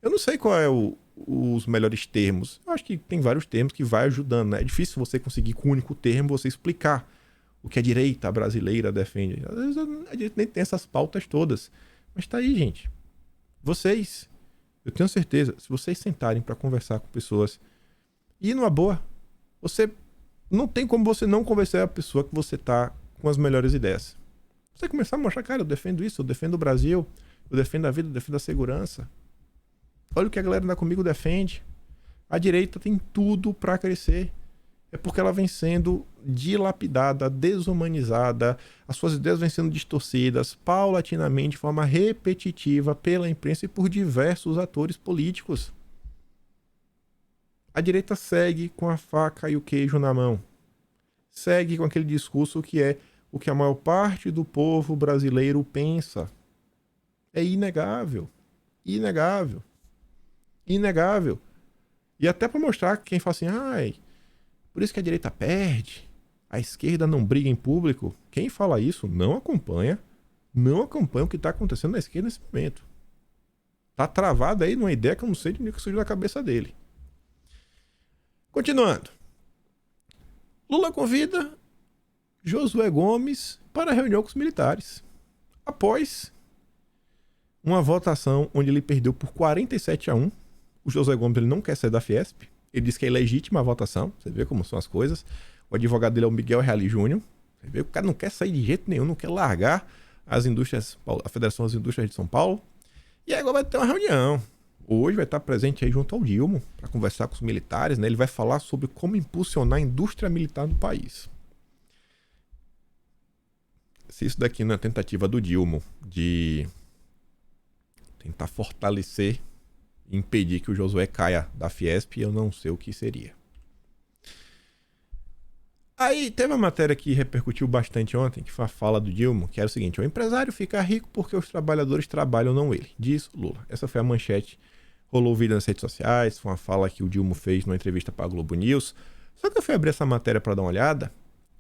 Speaker 1: Eu não sei qual é os melhores termos. Eu acho que tem vários termos que vai ajudando, né? É difícil você conseguir com um único termo você explicar o que a direita brasileira defende. Às vezes a direita nem tem essas pautas todas. Mas tá aí, gente. Vocês... Eu tenho certeza, se vocês sentarem para conversar com pessoas e numa boa, você não tem como você não convencer a pessoa que você tá com as melhores ideias. Você começar a mostrar, cara, eu defendo isso, eu defendo o Brasil, eu defendo a vida, eu defendo a segurança. Olha o que a galera da comigo defende. A direita tem tudo para crescer. É porque ela vem sendo dilapidada, desumanizada, as suas ideias vêm sendo distorcidas paulatinamente, de forma repetitiva, pela imprensa e por diversos atores políticos. A direita segue com a faca e o queijo na mão. Segue com aquele discurso que é o que a maior parte do povo brasileiro pensa. É inegável. Inegável. Inegável. E até para mostrar quem fala assim, ai, por isso que a direita perde, a esquerda não briga em público. Quem fala isso não acompanha o que está acontecendo na esquerda nesse momento. Tá travado aí numa ideia que eu não sei de onde surgiu da cabeça dele. Continuando. Lula convida Josué Gomes para a reunião com os militares. Após uma votação onde ele perdeu por 47-1, o Josué Gomes ele não quer sair da Fiesp. Ele diz que é ilegítima a votação. Você vê como são as coisas. O advogado dele é o Miguel Reale Júnior. Você vê que o cara não quer sair de jeito nenhum, não quer largar as indústrias, a Federação das Indústrias de São Paulo. E aí agora vai ter uma reunião. Hoje vai estar presente aí junto ao Dilma para conversar com os militares, né? Ele vai falar sobre como impulsionar a indústria militar no país. Se isso daqui não é a tentativa do Dilma de tentar fortalecer e impedir que o Josué caia da Fiesp, eu não sei o que seria. Aí teve uma matéria que repercutiu bastante ontem, que foi a fala do Dilma, que era o seguinte: o empresário fica rico porque os trabalhadores trabalham, não ele, diz Lula. Essa foi a manchete, rolou o vídeo nas redes sociais, foi uma fala que o Dilma fez numa entrevista para a Globo News. Só que eu fui abrir essa matéria para dar uma olhada,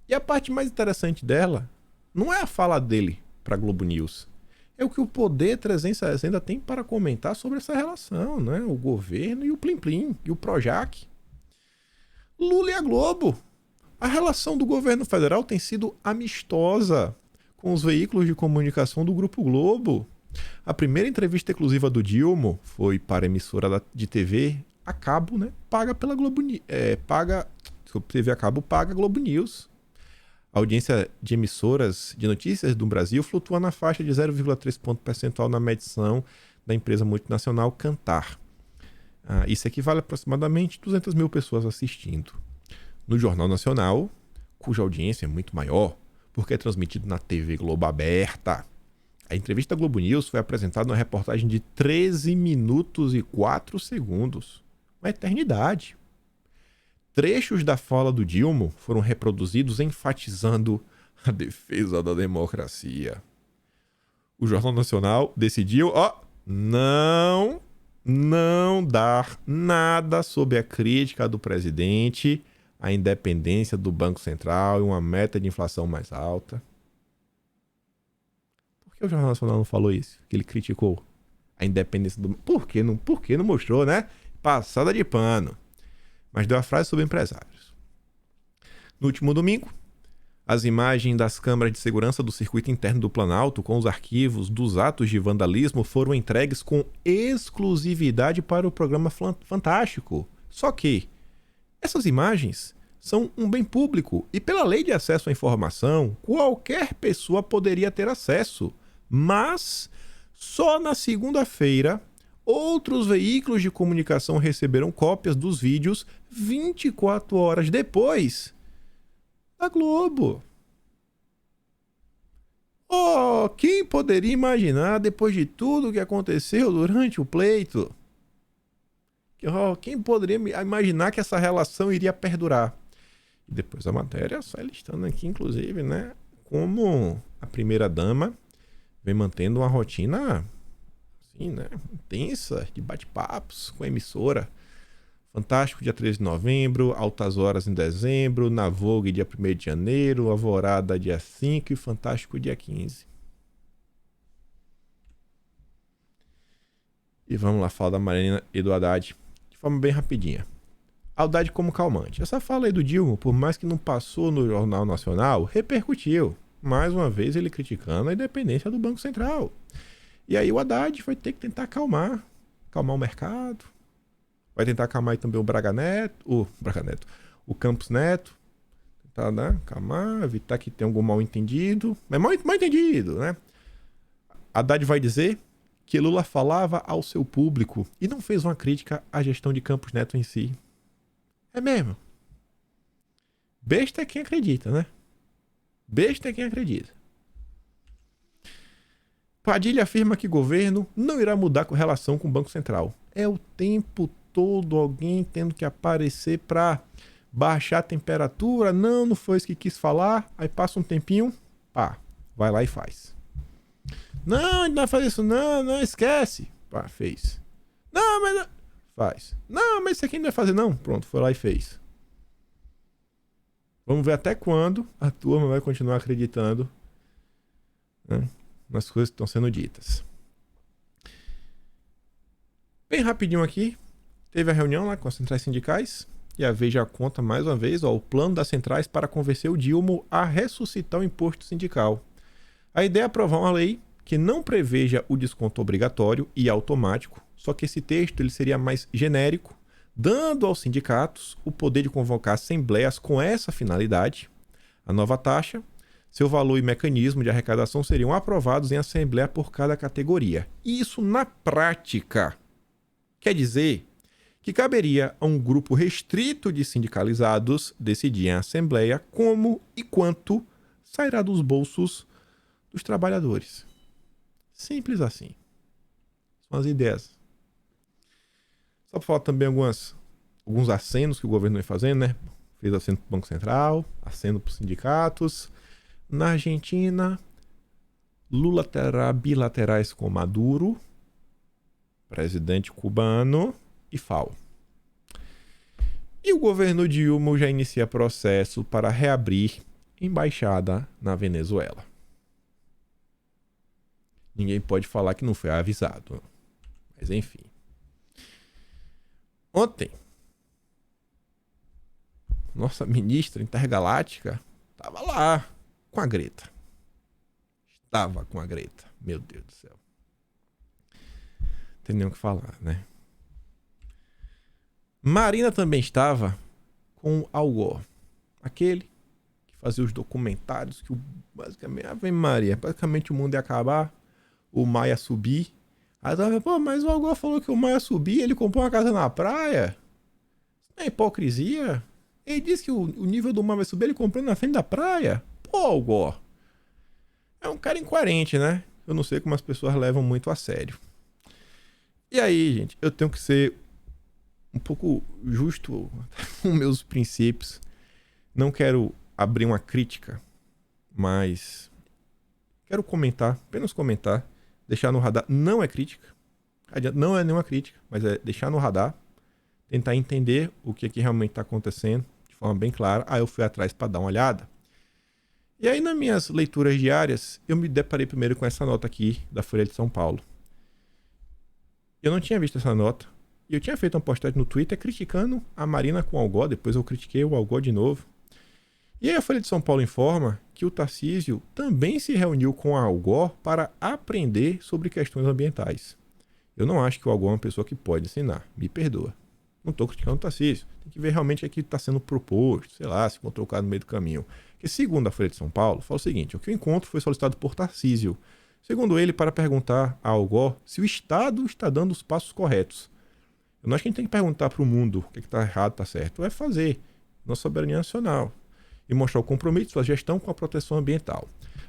Speaker 1: e a parte mais interessante dela não é a fala dele para a Globo News, é o que o Poder 360 tem para comentar sobre essa relação, né? O governo e o Plim Plim, e o Projac. Lula e a Globo. A relação do governo federal tem sido amistosa com os veículos de comunicação do Grupo Globo. A primeira entrevista exclusiva do Dilma foi para a emissora de TV a cabo, né? Paga pela Globo TV a cabo, paga a Globo News. A audiência de emissoras de notícias do Brasil flutua na faixa de 0,3 ponto percentual na medição da empresa multinacional Kantar. Isso equivale a aproximadamente 200 mil pessoas assistindo. No Jornal Nacional, cuja audiência é muito maior, porque é transmitido na TV Globo aberta. A entrevista da Globo News foi apresentada numa reportagem de 13 minutos e 4 segundos. Uma eternidade. Trechos da fala do Dilma foram reproduzidos enfatizando a defesa da democracia. O Jornal Nacional decidiu, não dar nada sobre a crítica do presidente, a independência do Banco Central e uma meta de inflação mais alta. Por que o Jornal Nacional não falou isso? Que ele criticou a independência do... Por que não mostrou, né? Passada de pano. Mas deu a frase sobre empresários. No último domingo, as imagens das câmaras de segurança do circuito interno do Planalto com os arquivos dos atos de vandalismo foram entregues com exclusividade para o programa Fantástico. Só que essas imagens são um bem público e, pela lei de acesso à informação, qualquer pessoa poderia ter acesso. Mas só na segunda-feira, outros veículos de comunicação receberam cópias dos vídeos 24 horas depois da Globo. Quem poderia imaginar, depois de tudo que aconteceu durante o pleito? Quem poderia imaginar que essa relação iria perdurar? E depois a matéria sai listando aqui, inclusive, né, como a primeira-dama vem mantendo uma rotina assim, né, intensa, de bate-papos com a emissora. Fantástico dia 13 de novembro, Altas Horas em dezembro, na Vogue dia 1º de janeiro, Alvorada dia 5 e Fantástico dia 15. E vamos lá falar da Marina e do Haddad de forma bem rapidinha. Haddad como calmante. Essa fala aí do Dilma, por mais que não passou no Jornal Nacional, repercutiu. Mais uma vez ele criticando a independência do Banco Central. E aí o Haddad vai ter que tentar acalmar o mercado. Vai tentar acalmar aí também o o Campos Neto. Tentar, né, acalmar, evitar que tenha algum mal entendido. Mas mal entendido, né? Haddad vai dizer que Lula falava ao seu público e não fez uma crítica à gestão de Campos Neto em si. É mesmo. Besta é quem acredita, né? Besta é quem acredita. Padilha afirma que o governo não irá mudar com relação com o Banco Central. É o tempo todo alguém tendo que aparecer para baixar a temperatura. Não foi isso que quis falar. Aí passa um tempinho, vai lá e faz. Não, a gente não vai fazer isso não, esquece. Fez. Não, mas... Não. Faz. Não, mas isso aqui não vai fazer não. Pronto, foi lá e fez. Vamos ver até quando a turma vai continuar acreditando, né, nas coisas que estão sendo ditas. Bem rapidinho aqui, teve a reunião lá com as centrais sindicais e a Veja conta mais uma vez o plano das centrais para convencer o Dilma a ressuscitar o imposto sindical. A ideia é aprovar uma lei que não preveja o desconto obrigatório e automático, só que esse texto ele seria mais genérico, dando aos sindicatos o poder de convocar assembleias com essa finalidade. A nova taxa, seu valor e mecanismo de arrecadação seriam aprovados em assembleia por cada categoria. E isso, na prática, quer dizer que caberia a um grupo restrito de sindicalizados decidir em assembleia como e quanto sairá dos bolsos dos trabalhadores. Simples assim. São as ideias. Só para falar também alguns acenos que o governo vem fazendo, né? Fez aceno para o Banco Central, aceno para os sindicatos. Na Argentina, Lula terá bilaterais com Maduro, presidente cubano e FAO. E o governo Dilma já inicia processo para reabrir embaixada na Venezuela. Ninguém pode falar que não foi avisado. Mas enfim. Ontem, nossa ministra intergaláctica estava lá com a Greta. Estava com a Greta. Meu Deus do céu. Não tem nem o que falar, né? Marina também estava com Al Gore. Aquele que fazer os documentários que basicamente, Ave Maria, basicamente o mundo ia acabar, o mar ia subir. Aí tava, pô, mas o Al Gore falou que o mar ia subir, ele comprou uma casa na praia. Isso não é hipocrisia? Ele disse que o nível do mar vai subir, ele comprou na frente da praia. Pô, Al Gore. É um cara incoerente, né? Eu não sei como as pessoas levam muito a sério. E aí, gente, eu tenho que ser um pouco justo com meus princípios. Não quero abrir uma crítica, mas quero comentar, apenas comentar, deixar no radar. Não é crítica, não é nenhuma crítica, mas é deixar no radar, tentar entender o que aqui realmente está acontecendo de forma bem clara. Aí eu fui atrás para dar uma olhada. E aí, nas minhas leituras diárias, eu me deparei primeiro com essa nota aqui da Folha de São Paulo. Eu não tinha visto essa nota. E eu tinha feito uma postagem no Twitter criticando a Marina com o Al Gore. Depois eu critiquei o Al Gore de novo. E aí a Folha de São Paulo informa que o Tarcísio também se reuniu com o Al Gore para aprender sobre questões ambientais. Eu não acho que o Al Gore é uma pessoa que pode ensinar. Me perdoa. Não estou criticando o Tarcísio. Tem que ver realmente o que está sendo proposto. Sei lá, se encontrou o cara no meio do caminho. Porque segundo a Folha de São Paulo, fala o seguinte. O que o encontro foi solicitado por Tarcísio. Segundo ele, para perguntar a Al Gore se o Estado está dando os passos corretos. Eu não acho que a gente tem que perguntar para o mundo o que está errado, está certo. É fazer nossa soberania nacional e mostrar o compromisso de sua gestão com a proteção ambiental.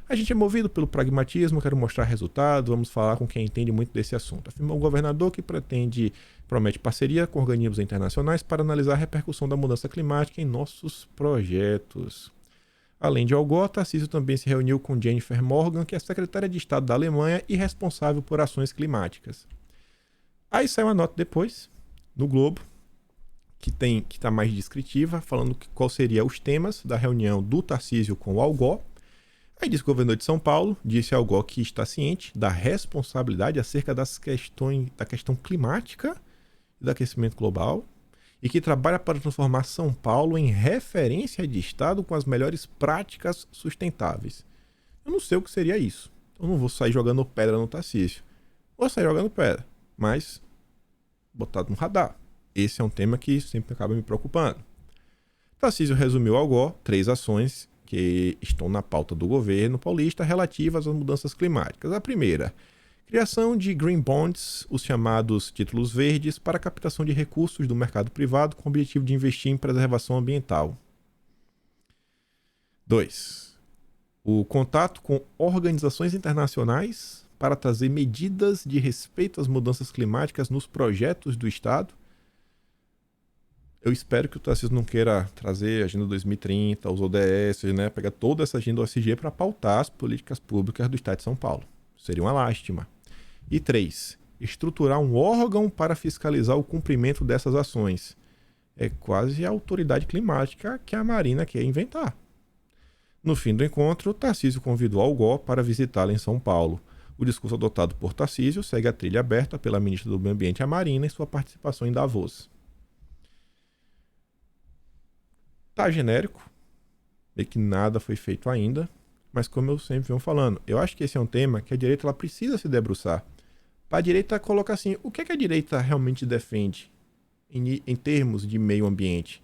Speaker 1: A gente é movido pelo pragmatismo, quero mostrar resultados, vamos falar com quem entende muito desse assunto. Afirmou o governador que promete parceria com organismos internacionais para analisar a repercussão da mudança climática em nossos projetos. Além de Al Gore, Tarcísio também se reuniu com Jennifer Morgan, que é secretária de Estado da Alemanha e responsável por ações climáticas. Aí sai uma nota depois, no Globo, que está mais descritiva, falando qual seriam os temas da reunião do Tarcísio com o Al Gore. Aí diz que o governador de São Paulo disse ao Al Gore que está ciente da responsabilidade acerca da questão climática e do aquecimento global, e que trabalha para transformar São Paulo em referência de Estado com as melhores práticas sustentáveis. Eu não sei o que seria isso. Eu não vou sair jogando pedra no Tarcísio. Vou sair jogando pedra, mas botado no radar. Esse é um tema que sempre acaba me preocupando. Tarcísio resumiu ao Gore 3 ações que estão na pauta do governo paulista relativas às mudanças climáticas. A primeira, criação de green bonds, os chamados títulos verdes, para a captação de recursos do mercado privado com o objetivo de investir em preservação ambiental. 2. O contato com organizações internacionais para trazer medidas de respeito às mudanças climáticas nos projetos do Estado. Eu espero que o Tarcísio não queira trazer a Agenda 2030, os ODS, né, pegar toda essa agenda OSG para pautar as políticas públicas do Estado de São Paulo. Seria uma lástima. E 3. Estruturar um órgão para fiscalizar o cumprimento dessas ações. É quase a autoridade climática que a Marina quer inventar. No fim do encontro, Tarcísio convidou Al Gore para visitá-la em São Paulo. O discurso adotado por Tarcísio segue a trilha aberta pela ministra do Meio Ambiente, a Marina, em sua participação em Davos. Tá genérico, meio que nada foi feito ainda, mas como eu sempre venho falando, eu acho que esse é um tema que a direita ela precisa se debruçar. Para a direita colocar assim, o que é que a direita realmente defende em termos de meio ambiente?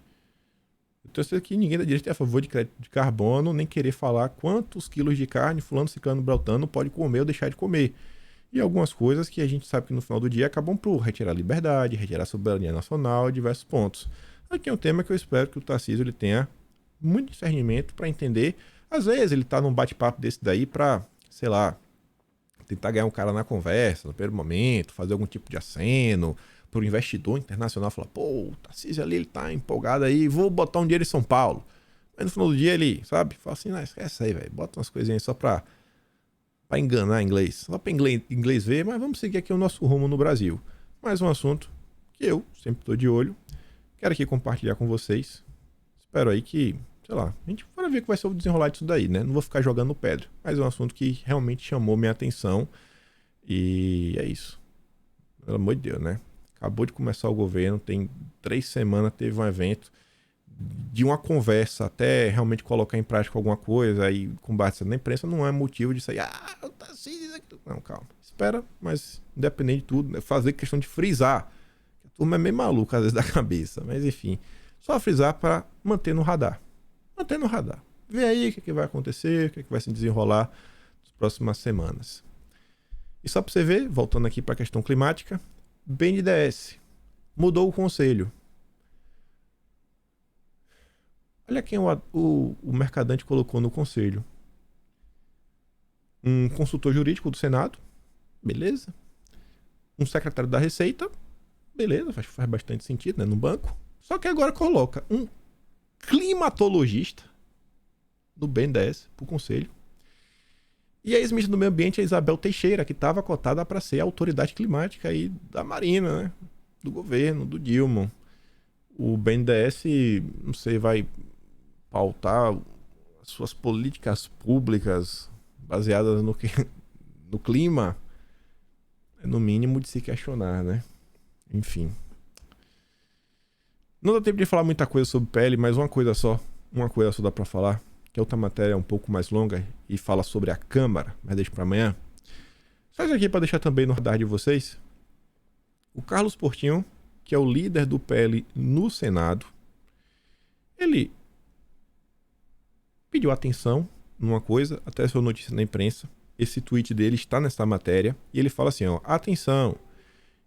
Speaker 1: Eu tenho certeza que ninguém da direita é a favor de crédito de carbono, nem querer falar quantos quilos de carne fulano, ciclano, beltrano pode comer ou deixar de comer. E algumas coisas que a gente sabe que no final do dia acabam por retirar a liberdade, retirar a soberania nacional e diversos pontos. Aqui é um tema que eu espero que o Tarcísio ele tenha muito discernimento para entender. Às vezes ele está num bate-papo desse daí para, sei lá, tentar ganhar um cara na conversa, no primeiro momento, fazer algum tipo de aceno, para o investidor internacional falar, pô, o Tarcísio ali ele tá empolgado aí, vou botar um dinheiro em São Paulo. Mas no final do dia ele, sabe, fala assim, não, esquece aí, velho, bota umas coisinhas só para enganar inglês, só para inglês ver, mas vamos seguir aqui o nosso rumo no Brasil. Mais um assunto que eu sempre estou de olho. Quero aqui compartilhar com vocês. Espero aí que, sei lá, a gente vai ver que vai ser o desenrolar disso daí, né? Não vou ficar jogando pedra. Mas é um assunto que realmente chamou minha atenção. E é isso. Pelo amor de Deus, né? Acabou de começar o governo, tem 3 semanas, teve um evento de uma conversa até realmente colocar em prática alguma coisa e combate na imprensa não é motivo de sair, tá assim, não, calma. Espera, mas independente de tudo, fazer questão de frisar. A turma é meio maluca às vezes da cabeça, mas enfim. Só frisar para manter no radar. Manter no radar. ver aí o que vai acontecer, o que vai se desenrolar nas próximas semanas. E só para você ver, voltando aqui para a questão climática, BNDES mudou o conselho. Olha quem o Mercadante colocou no conselho. Um consultor jurídico do Senado, beleza. Um secretário da Receita, beleza, faz bastante sentido, né, no banco. Só que agora coloca um climatologista no BNDES, pro conselho. E a ex-ministra do Meio Ambiente, a Isabel Teixeira, que estava cotada para ser a autoridade climática aí da Marina, né, do governo, do Dilma. O BNDES, não sei, vai pautar as suas políticas públicas baseadas no clima. É no mínimo de se questionar, né? Enfim. Não dá tempo de falar muita coisa sobre PL, mas uma coisa só dá pra falar, que é outra matéria um pouco mais longa e fala sobre a Câmara, mas deixa pra amanhã. Só isso aqui pra deixar também no radar de vocês. O Carlos Portinho, que é o líder do PL no Senado, ele pediu atenção numa coisa, até sua notícia na imprensa. Esse tweet dele está nessa matéria e ele fala assim, ó, atenção,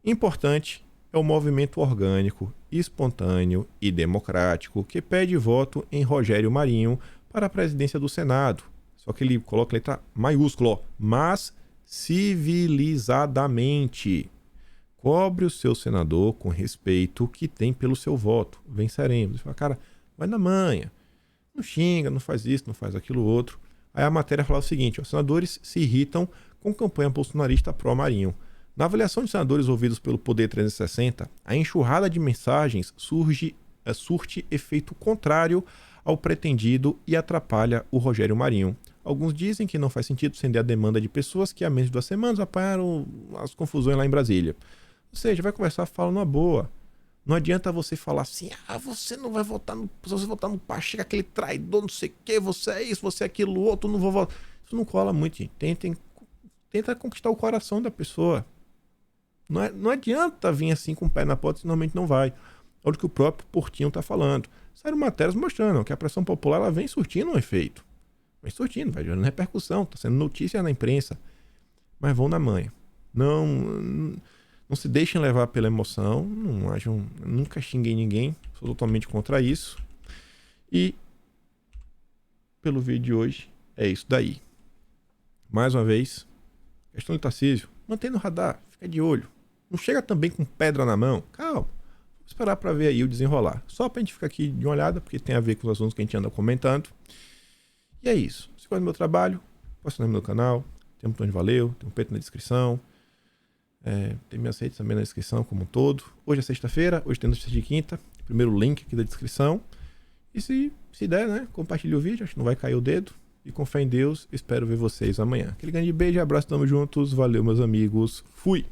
Speaker 1: importante é o movimento orgânico, espontâneo e democrático que pede voto em Rogério Marinho para a presidência do Senado. Só que ele coloca letra maiúscula, ó, mas civilizadamente. Cobre o seu senador com respeito que tem pelo seu voto. Venceremos. Ele fala, cara, vai na manha. Não xinga, não faz isso, não faz aquilo outro. Aí a matéria fala o seguinte, ó, senadores se irritam com campanha bolsonarista pró-Marinho. Na avaliação de senadores ouvidos pelo Poder 360, a enxurrada de mensagens surte efeito contrário ao pretendido e atrapalha o Rogério Marinho. Alguns dizem que não faz sentido atender a demanda de pessoas que há menos de 2 semanas apanharam as confusões lá em Brasília. Ou seja, vai conversar, fala numa boa. Não adianta você falar assim, você não vai votar no... Se você votar no Pacheco, aquele traidor, não sei o que, você é isso, você é aquilo outro, não vou votar. Isso não cola muito, gente. Tenta conquistar o coração da pessoa. Não adianta vir assim com o pé na porta, normalmente não vai. Olha o que o próprio Portinho está falando. Saíram matérias mostrando que a pressão popular ela vem surtindo um efeito. Vem surtindo, vai gerando repercussão, está sendo notícia na imprensa. Mas vão na manha. Não se deixem levar pela emoção. Nunca xinguei ninguém. Sou totalmente contra isso. E pelo vídeo de hoje é isso daí. Mais uma vez, questão do Tarcísio. Mantém no radar, fica de olho. Não chega também com pedra na mão. Calma. Vou esperar para ver aí o desenrolar. Só pra gente ficar aqui de uma olhada, porque tem a ver com os assuntos que a gente anda comentando. E é isso. Se gosta do meu trabalho, posta no meu canal. Tem um botão de valeu, tem um peito na descrição. Tem minhas redes também na descrição como um todo. Hoje é sexta-feira, hoje tem notícia de quinta. Primeiro link aqui da descrição. E se der, né, compartilhe o vídeo, acho que não vai cair o dedo. E com fé em Deus, espero ver vocês amanhã. Aquele grande beijo e abraço, tamo juntos. Valeu, meus amigos. Fui!